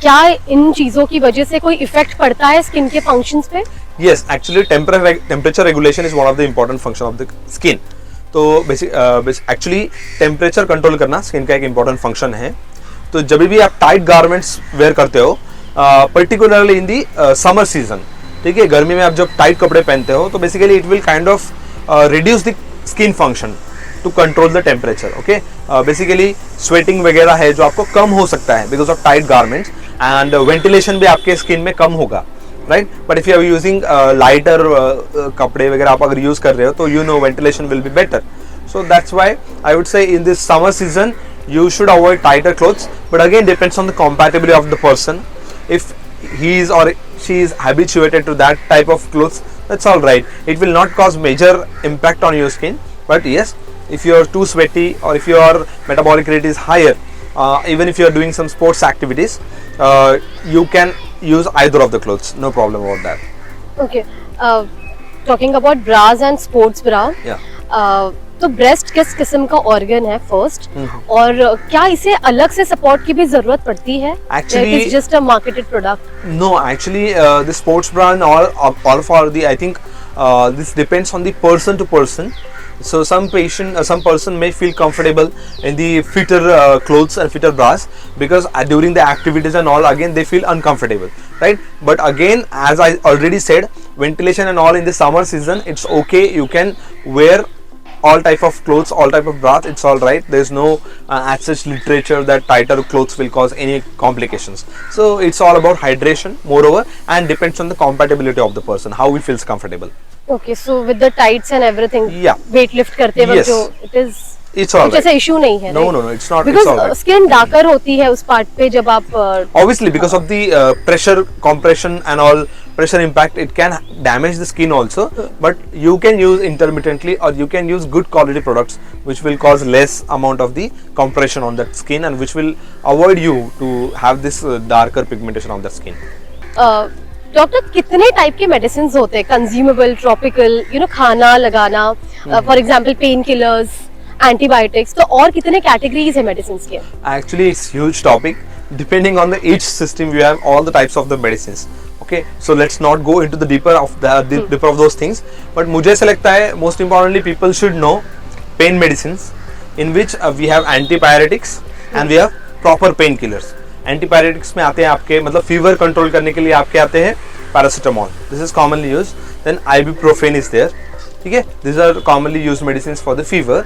क्या इन चीजों की वजह से कोई इफेक्ट पड़ता है स्किन के फंक्शंस पे? Yes, actually temperature regulation is one of the important function of the skin. तो एक्चुअली टेम्परेचर कंट्रोल करना स्किन का एक इम्पॉर्टेंट फंक्शन है. तो जब भी आप टाइट गारमेंट्स वेयर करते हो, particularly in the summer season, ठीक है, गर्मी में आप जब टाइट कपड़े पहनते हो तो basically it will kind of reduce the skin function to control the temperature. Okay, basically sweating वगैरह है जो आपको कम हो सकता है because of tight garments, and ventilation भी आपके स्किन में कम होगा, right. But if you are using lighter कपड़े वगैरह आप अगर यूज कर रहे हो तो you know ventilation will be better. So that's why I would say in this summer season you should avoid tighter clothes, but again depends on the compatibility of the person. If he is or she is habituated to that type of clothes, that's all right. It will not cause major impact on your skin, but yes, if you are too sweaty or if your metabolic rate is higher, even if you are doing some sports activities, you can use either of the clothes, no problem about that. Okay, talking about bras and sports bra, तो breast किस किस्म का organ है first, और क्या इसे अलग से सपोर्ट की भी जरूरत पड़ती है? Actually, it is just a marketed product. No, actually, the sports bra and all for the, I think this depends on the person to person. So some person may feel comfortable in the fitter clothes and fitter bras because during the activities and all, again they feel uncomfortable, right? But again, as I already said, ventilation and all in the summer season, it's okay. You can wear all type of clothes, all type of bras, it's all right. There's no as such literature that tighter clothes will cause any complications. So it's all about hydration moreover, and depends on the compatibility of the person, how he feels comfortable. Okay, so with the tights and everything, Yeah. weight lift करते वक्त Yes. जो it is, It's all कुछ right. ऐसा issue नहीं है? No, right? no, no, it's not. Because it's all right. skin darker होती है उस पार्ट पे जब आप Obviously, because of the pressure compression and all pressure impact, it can damage the skin also. But you can use intermittently, or you can use good quality products which will cause less amount of the compression on that skin, and which will avoid you to have this darker pigmentation on the skin. Doctor कितने type के medicine होते हैं? Consumable, tropical, खाना लगाना, for example pain killers, antibiotics, तो और कितने categories है मेडिसिन के? Actually, it's huge topic. Depending on the each system, we have all the types of the medicines. Okay, so let's not go into the deeper of those things. But मुझे ऐसा लगता है most importantly people should know pain medicines in which we have antipyretics and we have proper pain killers. Antipyretics में आते हैं आपके मतलब fever control करने के लिए आपके आते हैं paracetamol. This is commonly used. Then ibuprofen is there. ठीक है, these are commonly used medicines for the fever.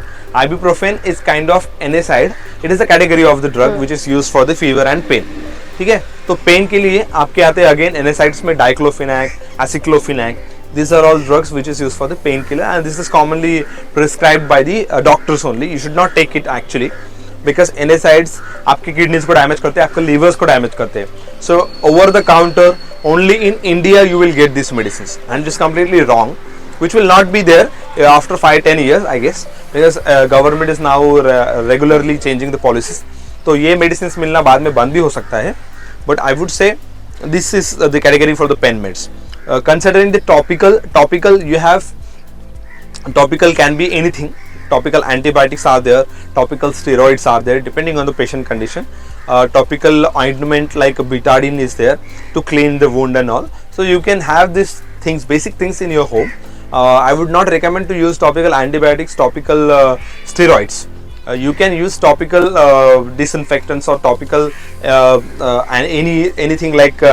Ibuprofen is kind of NSAID. It is a category of the drug which is used for the fever and pain. ठीक है, तो pen के लिए आपके आते हैं अगेन NSAIDs में diclofenac, एसिक्लोफिनैक. These are all drugs which is used for the painkiller, and this is commonly prescribed by the doctors only. You should not take it actually because NSAIDs आपके kidneys को damage करते हैं, आपके levers को damage करते हैं. So over the counter only in India you will get these medicines, and it is completely wrong. Which will not be there after 5-10 years, I guess, because government is now regularly changing the policies. तो ये medicines मिलना बाद में बंद भी हो सकता है. But I would say this is the category for the pain meds. Considering the topical you have, topical can be anything. Topical antibiotics are there, topical steroids are there, depending on the patient condition. Topical ointment like betadine is there to clean the wound and all. So you can have these things, basic things in your home. I would not recommend to use topical antibiotics, topical steroids. You can use topical disinfectants or topical and anything like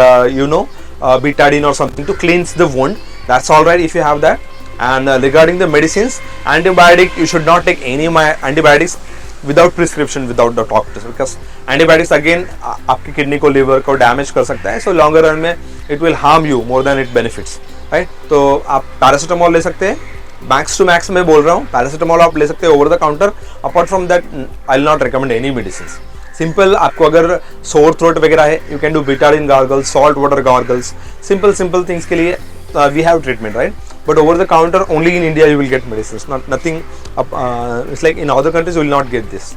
betadine or something to cleanse the wound. That's all right if you have that. And regarding the medicines, antibiotic, you should not take any antibiotics without prescription, without the doctors, because antibiotics again आपकी kidney को, liver को damage कर सकता है. सो longer run में it will harm you more than it benefits, right. तो आप paracetamol ले सकते हैं, मैक्स टू मैक्स मैं बोल रहा हूँ. पैरासीटामोल आप ले सकते हैं over the counter. Apart from that I will not recommend any medicine. Simple, आपको अगर सोर थ्रोट वगैरह है, you can do Betadine gargles, salt water gargles, simple things के लिए we have treatment, right? But over the counter, only in India you will get medicines. Nothing. It's like in other countries you will not get this.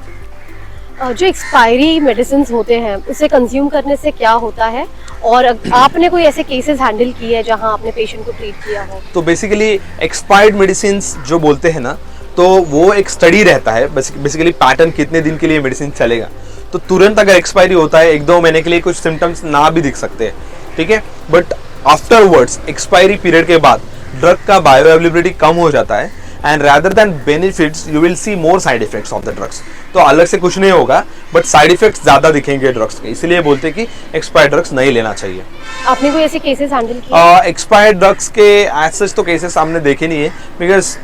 जो expiry medicine होते हैं उसे consume करने से क्या होता है, और आपने कोई ऐसे केसेस हैंडल किए हैं जहां आपने पेशेंट को ट्रीट किया हो? तो बेसिकली एक्सपायर्ड मेडिसिन जो बोलते हैं ना, तो वो एक स्टडी रहता है बेसिकली पैटर्न, कितने दिन के लिए मेडिसिन चलेगा. तो तुरंत अगर एक्सपायरी होता है 1-2 महीने के लिए, कुछ सिम्टम्स ना भी दिख सकते हैं, ठीक है. बट आफ्टरवर्ड्स, एक्सपायरी पीरियड के बाद ड्रग का बायो अवेलेबिलिटी कम हो जाता है, and rather than benefits you will see more side effects of the drugs. तो अलग से कुछ नहीं होगा, बट साइड इफेक्ट्स ज्यादा दिखेंगे ड्रग्स के. इसलिए बोलते हैं कि एक्सपायर्ड ड्रग्स नहीं लेना चाहिए. आपने कोई ऐसे केसेस हैंडल किए? एक्सपायर्ड ड्रग्स के एज सच तो केसेस हमने देखे नहीं है, बिकॉज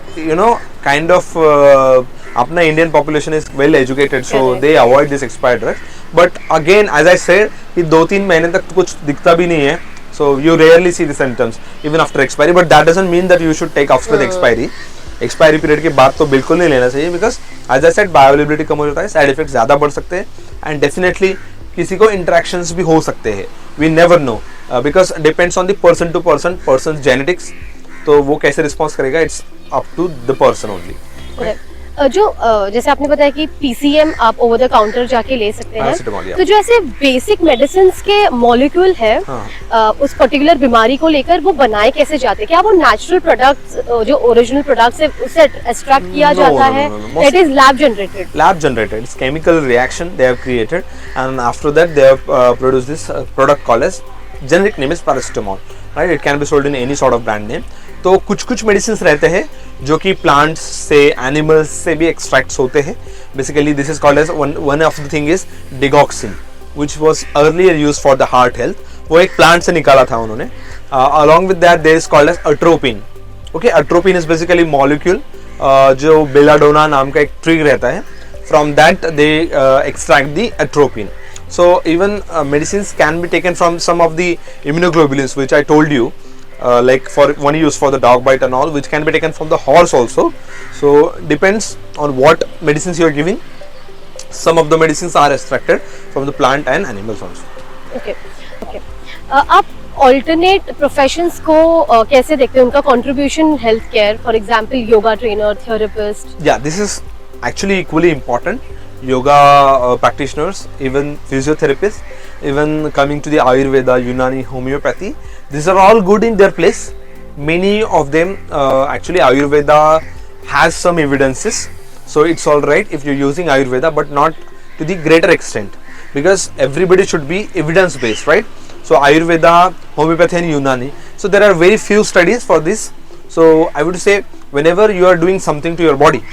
काइंड ऑफ अपना Indian population is well educated, so they avoid this expired drugs. But again as I said कि 2-3 महीने तक तो कुछ दिखता भी नहीं है. So you rarely see the symptoms even after expiry, but that doesn't mean that you should take after the expiry. Expiry period के बाद तो बिल्कुल नहीं लेना चाहिए, because as I said bioavailability कम हो जाता है, साइड इफेक्ट ज़्यादा बढ़ सकते हैं, एंड डेफिनेटली किसी को इंटरेक्शंस भी हो सकते हैं. We never know, because depends on the person to person genetics. तो वो कैसे रिस्पॉन्स करेगा, it's up to the person only. जो जैसे आपने बताया कि पीसीएम आप ओवर द काउंटर जाके ले सकते हैं, तो जो ऐसे बेसिक मेडिसिन के मॉलिक्यूल है उस पर्टिकुलर बीमारी को लेकर, वो बनाए कैसे जाते हैं? क्या वो नेचुरल प्रोडक्ट्स, जो ओरिजिनल प्रोडक्ट्स है, उससे एक्सट्रैक्ट किया जाता है? It is lab generated. Lab generated. It's chemical reaction they have created, and after that they have produced this product called as, generic name is paracetamol, right. It can be sold in any sort of brand name. तो कुछ medicine रहते हैं जो कि plants से, animals से भी extracts होते हैं. Basically this is called as, one of the thing is digoxin, which was earlier used for the heart health. वो एक प्लांट से निकाला था उन्होंने. Along with that there is called as atropine. Okay, atropine is basically molecule जो belladonna नाम का एक ट्री रहता है. From that they extract the atropine. So even medicines can be taken from some of the immunoglobulins which I told you, like for one use for the dog bite and all, which can be taken from the horse also. So depends on what medicines you are giving. Some of the medicines are extracted from the plant and animals also. Okay. आप alternate professions को कैसे देखते हैं, उनका contribution health care, for example yoga trainer, therapist? Yeah, this is actually equally important. Yoga practitioners, even physiotherapists, even coming to the Ayurveda, Unani, homeopathy, these are all good in their place. Many of them, actually Ayurveda has some evidences, so it's all right if you're using Ayurveda, but not to the greater extent, because everybody should be evidence based, right? So Ayurveda, homeopathy and Unani, so there are very few studies for this. So I would say whenever you are doing something to your body,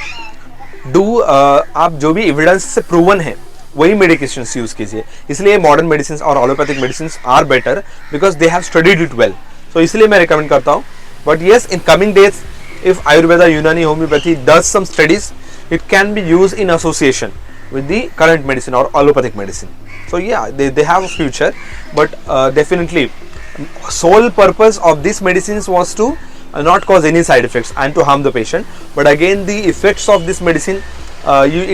आप जो भी evidence से proven है वही medication use कीजिए. इसलिए modern medicine और allopathic medicine are better because they have studied it well. So इसलिए मैं रिकमेंड करता हूँ. But yes, in coming days if Ayurveda, Unani, homeopathy does some studies, it can be use in association with the current medicine or allopathic medicine. So yeah, they have a future, but definitely sole purpose of these medicines was to not cause any side effects and to harm the patient. But again, the effects of this medicine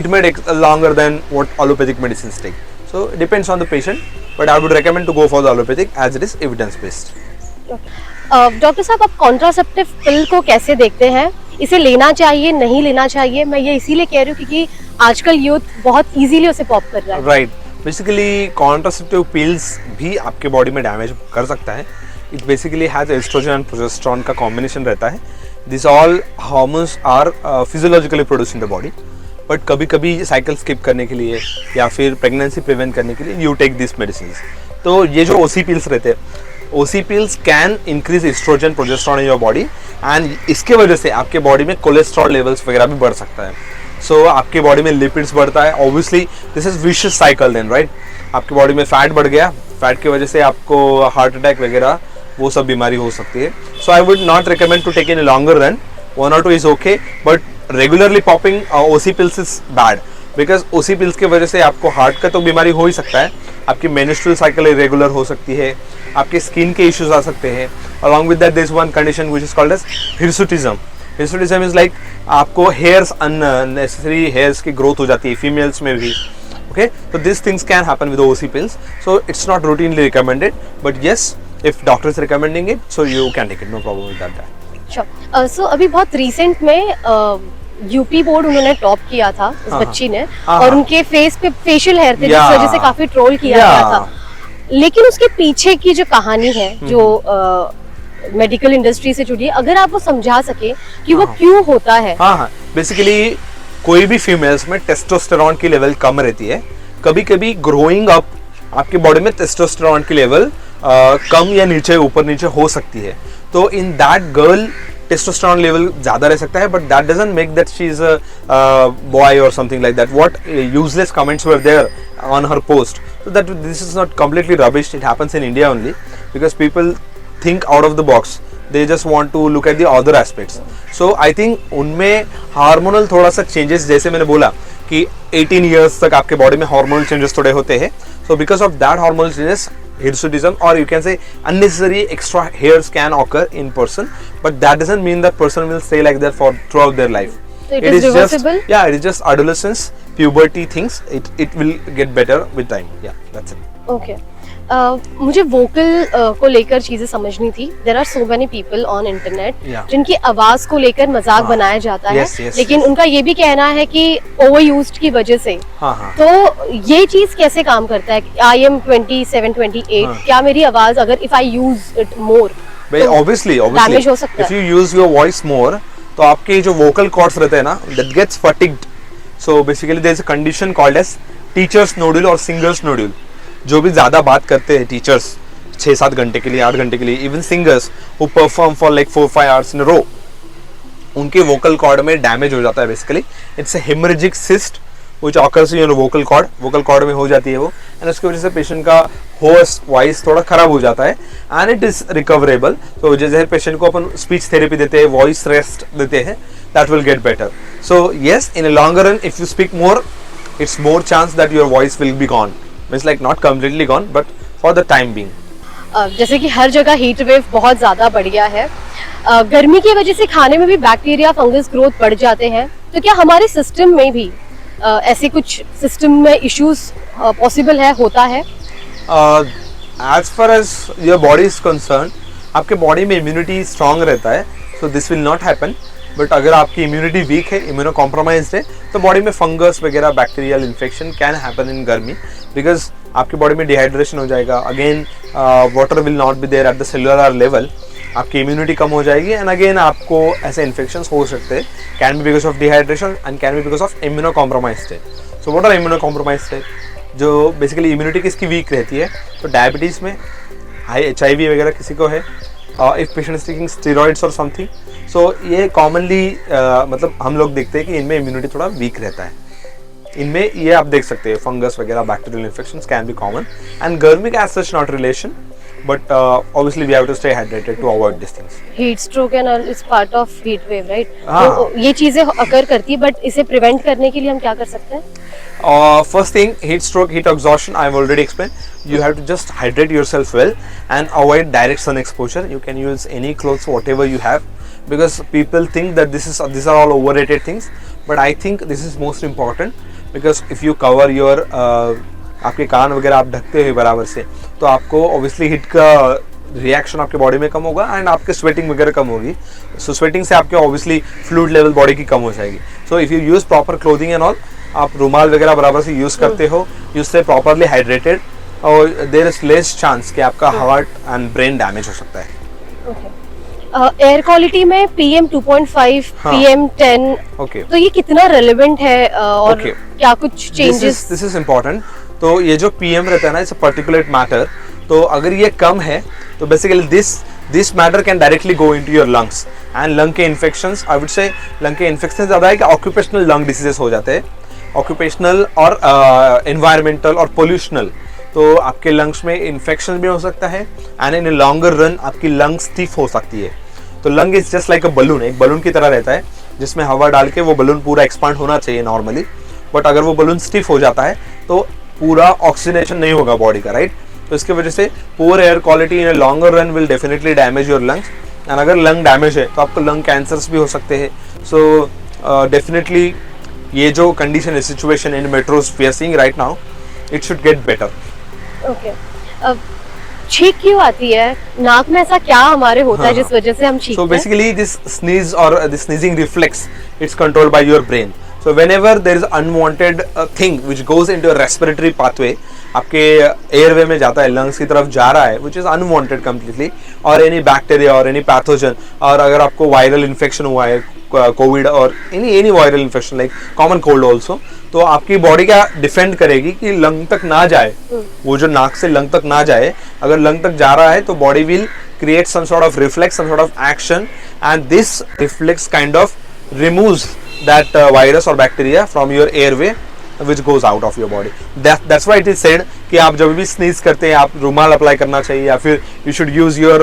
it may take longer than what allopathic medicines take. So it depends on the patient, but I would recommend to go for the allopathic as it is evidence based. Doctor साहब, आप contraceptive पिल को कैसे देखते हैं? इसे लेना चाहिए, नहीं लेना चाहिए? मैं ये इसीलिए कह रही हूँ क्योंकि आजकल यूथ बहुत इजीली उसे पॉप कर रहा है. राइट. बेसिकली कॉन्ट्रासेप्टिव पिल्स भी आपके बॉडी में डैमेज कर सकता है. It basically has oestrogen and progesterone का कॉम्बिनेशन रहता है. This all hormones are physiologically produce in the body, but कभी कभी साइकिल स्किप करने के लिए या फिर प्रेगनेंसी प्रिवेंट करने के लिए यू टेक दिस मेडिसिन. तो ये जो ओसी पिल्स रहते हैं, OC pills can increase estrogen progesterone in your body and इसके वजह से आपके बॉडी में कोलेस्ट्रॉल लेवल्स वगैरह भी बढ़ सकता है. सो आपके बॉडी में लिपिड्स बढ़ता है. Obviously this is vicious cycle then, right. आपके बॉडी में फैट बढ़ गया, फैट की वजह से आपको हार्ट अटैक वगैरह वो सब बीमारी हो सकती है. So I would not recommend to take in longer run. 1 or 2 is okay, but regularly popping OC pills is bad, because OC pills की वजह से आपको हार्ट का तो बीमारी हो ही सकता है, आपकी मेंस्ट्रुअल साइकिल इरेगुलर हो सकती है, आपके स्किन के इश्यूज आ सकते हैं. Along with that there is one condition which is called as hirsutism. Hirsutism is like आपको हेयर्स, अननेसेसरी हेयर्स की ग्रोथ हो जाती है फीमेल्स में भी. Okay, so these things can happen with OC pills, so it's not routinely recommended, but yes, if doctor is recommending it, so you can take it, no problem with that. Sure. So अभी बहुत recent में UP board उन्होंने top किया था उस बच्ची ने, और उनके फेस पे फेशियल हेयर थे जिस वजह से काफी ट्रोल किया गया था. लेकिन उसके पीछे की जो कहानी है जो मेडिकल इंडस्ट्री से जुड़ी है, अगर आप वो समझा सके कि वो क्यों होता है. हाँ, बेसिकली कोई भी फीमेल्स में टेस्टोस्टेरॉन की लेवल कम रहती है. कभी कभी ग्रोइंग अप आपके बॉडी में टेस्टोस्टेरॉन की लेवल कम या नीचे ऊपर नीचे हो सकती है. तो in that girl testosterone level ज्यादा रह सकता है, but that doesn't make that she is a boy और something like that. What useless comments were there on her post. So that this is not completely rubbish. It happens in India only because people think out of the box. They just want to look at the other aspects. So I think उनमें hormonal थोड़ा सा changes, जैसे मैंने बोला कि 18 years तक आपके body में हार्मोनल चेंजेस थोड़े होते हैं. So because of that hormonal changes, hirsutism, or you can say unnecessary extra hairs can occur in person, but that doesn't mean that person will stay like that for throughout their life. So it is reversible? Just, yeah, it is just adolescence, puberty things. It will get better with time. Yeah, that's it. Okay. मुझे vocal को लेकर चीजें समझनी थी. There are so many people on internet जिनकी आवाज को लेकर मजाक बनाया जाता है, लेकिन उनका ये भी कहना है कि ओवर यूज्ड की वजह से. तो ये चीज कैसे काम करता है? आई एम 27-28, क्या मेरी आवाज अगर if I use it more, obviously damage हो सकता है? if you use your voice more, तो आपके जो वोकल कॉर्ड्स रहते हैं ना, that gets fatigued. So basically there is a condition called as teacher's nodule or singer's nodule. जो भी ज्यादा बात करते हैं टीचर्स 6-7 घंटे के लिए, 8 घंटे के लिए, even singers who perform for like 4-5 hours in row, उनके वोकल कॉर्ड में डैमेज हो जाता है. Basically it's a haemorrhagic cyst which occurs in your vocal cord में हो जाती है वो, एंड उसकी वजह से पेशेंट का होस्ट वॉइस थोड़ा खराब हो जाता है, एंड इट इज रिकवरेबल. तो जैसे पेशेंट को अपन स्पीच थेरेपी देते हैं, वॉइस रेस्ट देते हैं, that will get better. So yes, in a longer run if you speak more, it's more chance that your voice will be gone. It's like not completely gone, but for the time being. जैसे कि हर जगह heat wave बहुत ज्यादा बढ़ गया है, गर्मी की वजह से खाने में भी बैक्टीरिया फंगस ग्रोथ बढ़ जाते हैं. तो क्या हमारे सिस्टम में भी ऐसे कुछ सिस्टम में इश्यूज पॉसिबल है, होता है? As far as your body is concerned, आपके बॉडी में इम्यूनिटी स्ट्रांग रहता है, so this will not happen. But अगर आपकी इम्यूनिटी वीक है, इम्यूनो कॉम्प्रोमाइज्ड है, तो बॉडी में फंगस वगैरह bacterial infection can happen in गर्मी, बिकॉज आपकी बॉडी में डिहाइड्रेशन हो जाएगा. Again water will not be there at the cellular level, आपकी इम्यूनिटी कम हो जाएगी, एंड अगेन आपको ऐसे इन्फेक्शंस हो सकते हैं. Can be because of dehydration and can be because of immunocompromised है. So what are immunocompromised है? जो बेसिकली इम्यूनिटी किसकी वीक रहती है, तो डायबिटीज़ में, हाई HIV वगैरह किसी को है, if patient is taking steroids और समथिंग. सो ये कॉमनली मतलब हम लोग देखते हैं कि इनमें इम्यूनिटी थोड़ा वीक रहता है. इनमें ये आप देख सकते हैं फंगस वगैरह, bacterial infections can be common, and गर्मी का as such not relation, but obviously we have to stay hydrated to avoid these things. Heat stroke and all is part of heat wave, right? तो ये चीजें अकर करती है, but इसे prevent करने के लिए हम क्या कर सकते हैं? First thing, heat stroke, heat exhaustion, I have already explained. You have to just hydrate yourself well and avoid direct sun exposure. You can use any clothes, whatever you have, because people think that these are all overrated things, but I think this is most important, because if you cover your आपके कान वगैरह आप ढकते हुए बराबर से, तो आपको obviously heat का reaction आपके बॉडी में कम होगा, एंड आपके स्वेटिंग वगैरह कम होगी. सो स्वेटिंग से आपके ऑब्वियसली फ्लूइड लेवल बॉडी की कम हो जाएगी. सो if you use proper clothing and all, आप रुमाल वगैरह बराबर से यूज करते हो, यू स्टे प्रॉपरली हाइड्रेटेड, और देयर इज लेस चांस कि आपका हार्ट एंड ब्रेन डैमेज हो सकता है. एयर क्वालिटी में PM 2.5, PM 10, तो ये कितना रेलेवेंट है, और क्या कुछ चेंजेस? This is important. तो ये जो PM रहता है ना, इट्स अ पार्टिकुलेट मैटर. तो अगर ये कम है तो basically this matter can directly go into your lungs and lung के infections, I would say lung के इन्फेक्शन ज़्यादा है कि ऑक्यूपेशनल लंग डिसीजेस हो जाते हैं, ऑक्यूपेशनल और एनवायरमेंटल और पोल्यूशनल। तो आपके लंग्स में इन्फेक्शन भी हो सकता है and in a longer run आपकी लंग स्टिफ हो सकती है। तो lung is just like a balloon, एक बलून की तरह रहता है जिसमें हवा डाल के वो बलून पूरा एक्सपांड होना चाहिए नॉर्मली, बट अगर वो बलून स्टिफ हो जाता है तो पूरा ऑक्सीजनेशन नहीं होगा बॉडी का, राइट। तो इसकी वजह से poor air quality in a longer run will definitely damage your lungs and अगर लंग डैमेज है तो आपको लंग कैंसर्स भी हो सकते हैं। सो डेफिनेटली ये जो कंडीशन है, situation in metros we are seeing right now, it should get better. Okay, अब छींक क्यों आती है? नाक में ऐसा क्या हमारे होता है जिस वजह से हम छींकते So हैं? basically this sneeze or the sneezing reflex, it's controlled by your brain. So whenever there is unwanted thing which goes into a respiratory pathway, आपके एयरवे में जाता है, लंग्स की तरफ जा रहा है, which is unwanted completely, और any bacteria or any pathogen, और अगर आपको वायरल इन्फेक्शन हुआ है, कोविड और any viral infection like common cold also, तो आपकी बॉडी क्या डिफेंड करेगी कि लंग तक ना जाए, वो जो नाक से लंग तक ना जाए। अगर लंग तक जा रहा है तो body will create some sort of reflex, some sort of action, and this reflex kind of removes that virus or bacteria from your airway which goes out of your body. That's why it is said कि आप जब भी sneeze करते हैं आप रुमाल apply करना चाहिए या फिर you should use your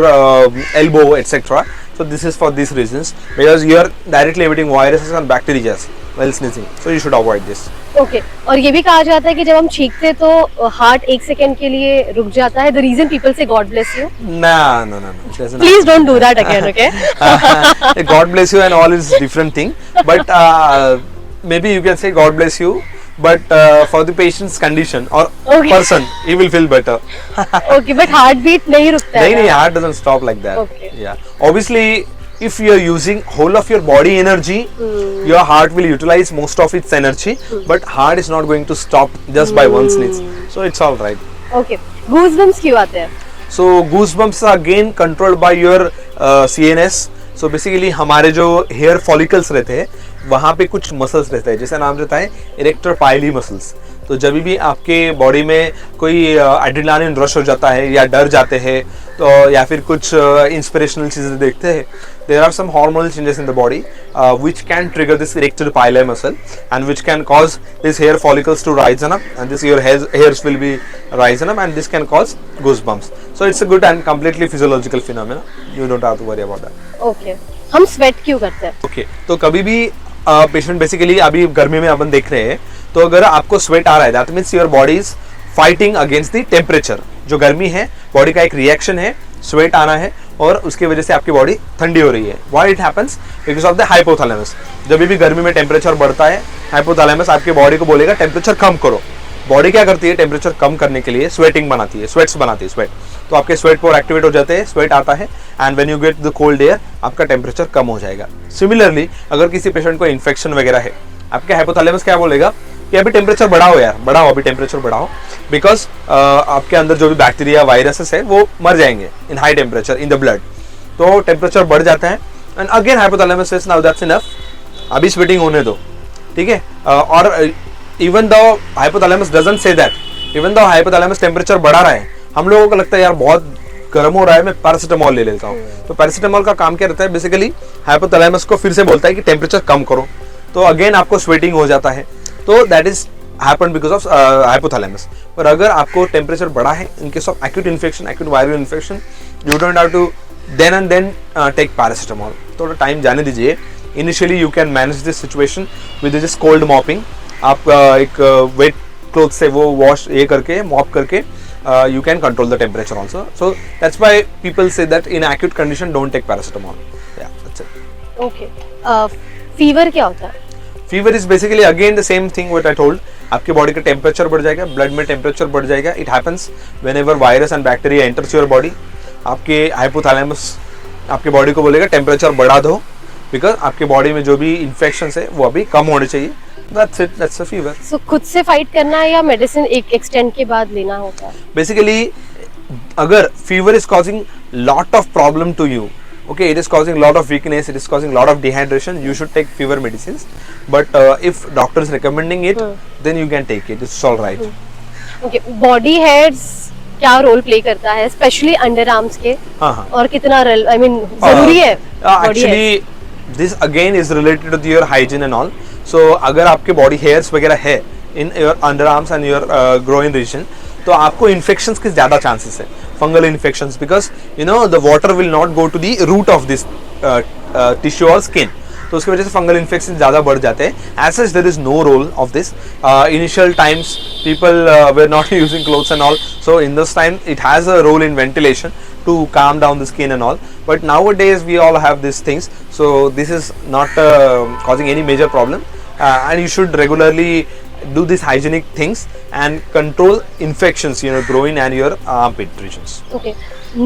elbow etc. So this is for these reasons because you are directly emitting viruses and bacteria while sneezing. So you should avoid this. Okay, और ये भी कहा जाता है कि जब हम छींकते हैं तो हार्ट एक सेकंड के लिए रुक जाता है। द रीजन पीपल से God bless you. No. Please don't do that again, okay? God bless you and all is different thing, but maybe you can say God bless you, but for the patient's condition or Okay. person, he will feel better. Okay, but heart beat नहीं रुकता है नहीं, ना? heart doesn't stop like that. Okay. Yeah, obviously, if you are using whole of your body energy, your heart will utilize most of its energy, but heart is not going to stop just by one sneeze. So it's all right. Okay, goosebumps क्यों आते हैं? So goosebumps are again controlled by your CNS. So basically हमारे जो hair follicles रहते हैं वहाँ पे कुछ मसल्स रहते हैं, जैसे नाम रहता है इरेक्टर पाइली मसल्स। तो जब भी आपके बॉडी में कोई एड्रेनालिन रश हो जाता है या डर जाते हैं तो या फिर कुछ इंस्पिरेशनल चीज़ें देखते हैं, there are some hormonal changes in the body which can trigger this erector pili muscle and which can cause these hair follicles to rise up and this your hairs will be rising up and this can cause goosebumps. So it's a good and completely physiological phenomena. You don't have to worry about that. Okay, हम sweat क्यों करते हैं? Okay, तो कभी भी patient basically अभी गर्मी में अपन देख रहे हैं तो अगर आपको स्वेट आ रहा है that means your body is fighting against the temperature. जो गर्मी है बॉडी का एक रिएक्शन है, स्वेट आना है और उसकी वजह से आपकी बॉडी ठंडी हो रही है। Why it happens? Because of the hypothalamus. जब भी गर्मी में टेम्परेचर बढ़ता है हाइपोथैलेमस आपकी बॉडी को बोलेगा टेम्परेचर कम करो। बॉडी क्या करती है? टेम्परेचर कम करने के लिए स्वेटिंग बनाती है, स्वेट्स बनाती है, स्वेट। तो आपके स्वेट पोर एक्टिवेट हो जाते हैं, स्वेट आता है and when you get the cold air आपका टेम्परेचर कम हो जाएगा। सिमिलरली अगर किसी पेशेंट को इन्फेक्शन वगैरह है, आपके हाइपोथैलेमस क्या बोलेगा कि अभी टेम्परेचर बढ़ाओ यार, बढ़ाओ अभी टेम्परेचर बढ़ाओ, बिकॉज आपके अंदर जो भी बैक्टीरिया वायरसेस है वो मर जाएंगे इन high temperature in the blood. तो टेम्परेचर बढ़ जाता है and again hypothalamus says now that's enough, अभी स्वेटिंग होने दो, ठीक है। और even though hypothalamus doesn't say that, even though hypothalamus temperature बढ़ा रहा है, हम लोगों को लगता है यार बहुत गर्म हो रहा है, मैं पैरासिटामोल ले लेता हूँ। तो पैरासिटामोल का काम क्या रहता है? बेसिकली हाइपोथैलेमस को फिर से बोलता है कि टेम्परेचर कम करो, तो अगेन आपको स्वेटिंग हो जाता है। तो that is happen because of hypothalamus. पर अगर आपको टेम्परेचर बढ़ा है in case of acute infection, acute viral infection, you don't have to then and then take paracetamol. थोड़ा टाइम जाने दीजिए। Initially you can manage this situation with this cold mopping. आप एक वेट क्लोथ से वो wash ये करके mop करके you can control the temperature also. So that's why people say that in acute condition don't take paracetamol. Yeah, that's it. Okay, fever क्या होता है? Fever is basically again the same thing what I told. आपके body का temperature बढ़ जाएगा, blood में temperature बढ़ जाएगा। It happens whenever virus and bacteria enters your body. आपके हाइपोथैलेमस आपके बॉडी को बोलेगा टेम्परेचर बढ़ा दो, बिकॉज आपके बॉडी में जो भी इन्फेक्शन है वो अभी कम होने चाहिए। That's it. That's a fever. So खुद से फाइट करना है या मेडिसिन एक एक्सटेंड के बाद लेना होता है? Basically, अगर fever is causing lot of problem to you, okay, it is causing lot of weakness, it is causing lot of dehydration, you should take fever medicines. But if doctor is recommending it, then you can take it. It's all right. Okay, body hairs क्या role play करता है specially under arms के, हाँ हाँ और कितना I mean जरूरी है body hair? Actually this again is related to your hygiene and all. So अगर आपके बॉडी हेयर्स वगैरह है in your underarms and your groin region, तो आपको इन्फेक्शंस के ज़्यादा चांसेस है, fungal infections, because you know the water will not go to the root of this tissue और स्किन. तो उसकी वजह से फंगल इन्फेक्शन ज़्यादा बढ़ जाते हैं. As such there is no role of this. Initial times people were not using clothes and all, so in this time it has a role in ventilation to calm down the skin and all, but nowadays we all have these things, so this is not causing any major problem, and you should regularly do these hygienic things and control infections, you know, growing and your armpit regions. Okay,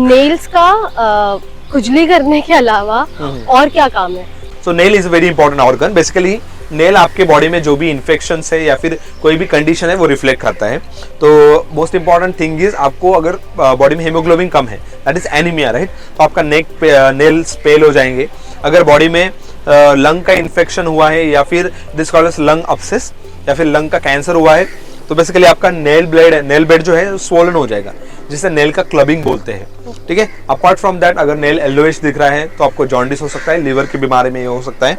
nails का खुजली करने के अलावा और क्या काम है? So nail is a very important organ. Basically nail आपके बॉडी में जो भी इन्फेक्शंस है या फिर कोई भी कंडीशन है वो रिफ्लेक्ट करता है. तो मोस्ट इंपॉर्टेंट थिंग इज आपको अगर बॉडी में हीमोग्लोबिन कम है, दैट इज एनीमिया, राइट, तो आपका नेल्स पेल हो जाएंगे. अगर बॉडी में लंग का इन्फेक्शन हुआ है या फिर दिस कॉल्ड एज लंग अपसिस या फिर लंग का कैंसर हुआ है, तो बेसिकली आपका नेल बेड जो है स्वोलन हो जाएगा, जिसे नेल का क्लबिंग बोलते हैं. ठीक है. अपार्ट फ्रॉम दैट, अगर नेल येलोइश दिख रहा है तो आपको जॉन्डिस हो सकता है, लिवर की बीमारी में ये हो सकता है.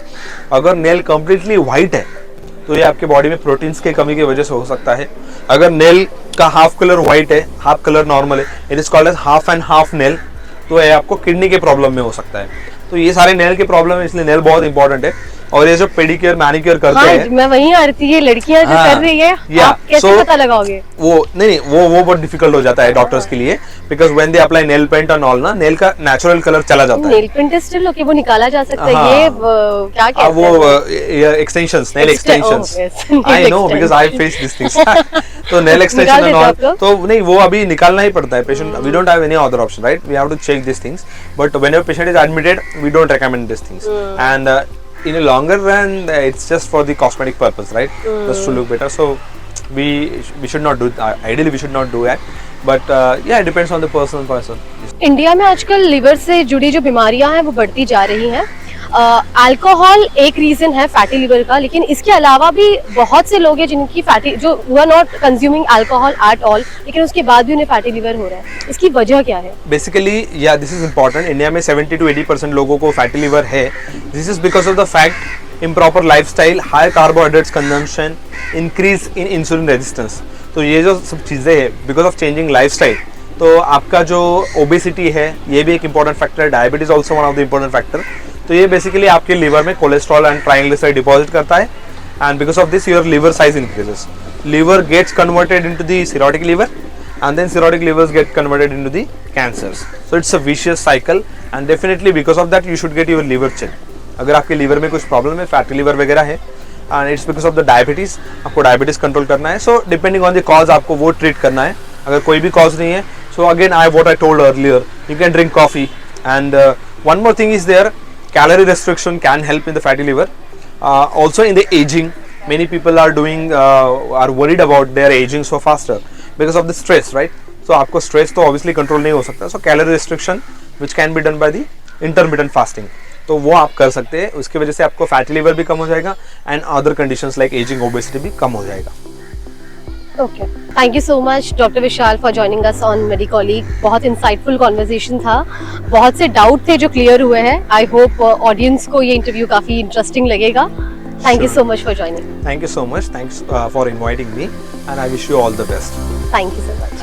अगर नेल कंप्लीटली व्हाइट है तो ये आपके बॉडी में प्रोटीन्स की कमी की वजह से हो सकता है. अगर नेल का हाफ कलर व्हाइट है, हाफ कलर नॉर्मल है, it is called as half and half nail, तो ये आपको किडनी के प्रॉब्लम में हो सकता है. तो ये सारे नेल के प्रॉब्लम है, इसलिए नेल बहुत इंपॉर्टेंट है. और ये जो पेडिक्योर मैनिक्योर करते हैं, मैं वहीं आ रही थी, ये लड़कियां जो कर रही है, आप कैसे पता लगाओगे? वो नहीं वो बहुत डिफिकल्ट हो जाता है डॉक्टर्स के लिए, because when they apply nail paint and all ना, नेल का नेचुरल कलर चला जाता है. Nail paint is still okay, वो निकाला जा सकता है. ये क्या कहते हैं वो extensions, nail extensions. I know because I face this things. तो नेल एक्सटेंशन एंड ऑल, तो नहीं वो अभी निकालना ही पड़ता है. Patient, we don't have any other option, right, we have to check this things, but whenever patient is admitted we don't recommend this things. And in a longer run it's just for the cosmetic purpose, right, just to look better. So we should not do, ideally we should not do that, but yeah, it depends on the person. India में आजकल liver से जुड़ी जो बीमारियां हैं वो बढ़ती जा रही हैं. अल्कोहल एक रीजन है फैटी लिवर का, लेकिन इसके अलावा भी बहुत से लोग हैं जिनकी फैटी, जो are not consuming alcohol at all, लेकिन उसके बाद भी उन्हें फैटी लिवर हो रहा है. इसकी वजह क्या है? बेसिकली या दिस इज इम्पोर्टेंट. इंडिया में 70 to 80% लोगों को फैटी लिवर है. This is because of the fact improper lifestyle, high carbohydrates consumption, increase in insulin resistance. तो ये जो सब चीज़ें हैं बिकॉज ऑफ चेंजिंग लाइफस्टाइल, तो आपका जो ओबेसिटी है ये भी एक इंपॉर्टेंट फैक्टर है. Diabetes also one of the important factor. तो ये बेसिकली आपके लिवर में कोलेस्ट्रॉल एंड ट्राइग्लिसराइड डिपॉजिट करता है, and because of this your liver size increases. Liver gets converted into the cirrhotic liver, and then cirrhotic livers get converted into the cancers. So it's a vicious cycle, and definitely because of that you should get your liver checked. अगर आपके liver में कुछ problem है, fatty liver वगैरह है, and it's because of the diabetes, आपको diabetes control करना है. So depending on the cause आपको वो ट्रीट करना है. अगर कोई भी कॉज नहीं है, so again what I told earlier, you can drink coffee, and one more thing is there, calorie restriction can help in the fatty liver. Also in the aging, many people are worried about their aging so faster because of the stress, right? So आपको stress तो obviously control नहीं हो सकता. So calorie restriction which can be done by the intermittent fasting, तो वो आप कर सकते हैं. उसकी वजह से आपको फैटी लिवर भी कम हो जाएगा and other conditions like ageing, obesity भी कम हो जाएगा. Okay, thank you so much doctor Vishal for joining us on Medi Colleague. बहुत इंसाइटफुल कॉन्वर्सेशन था, बहुत से डाउट थे जो क्लियर हुए हैं. आई होप ऑडियंस को ये इंटरव्यू काफी इंटरेस्टिंग लगेगा. Thank you so much for joining. Thank you so much. Thanks for inviting me, and I wish you all the best. Thank you so much.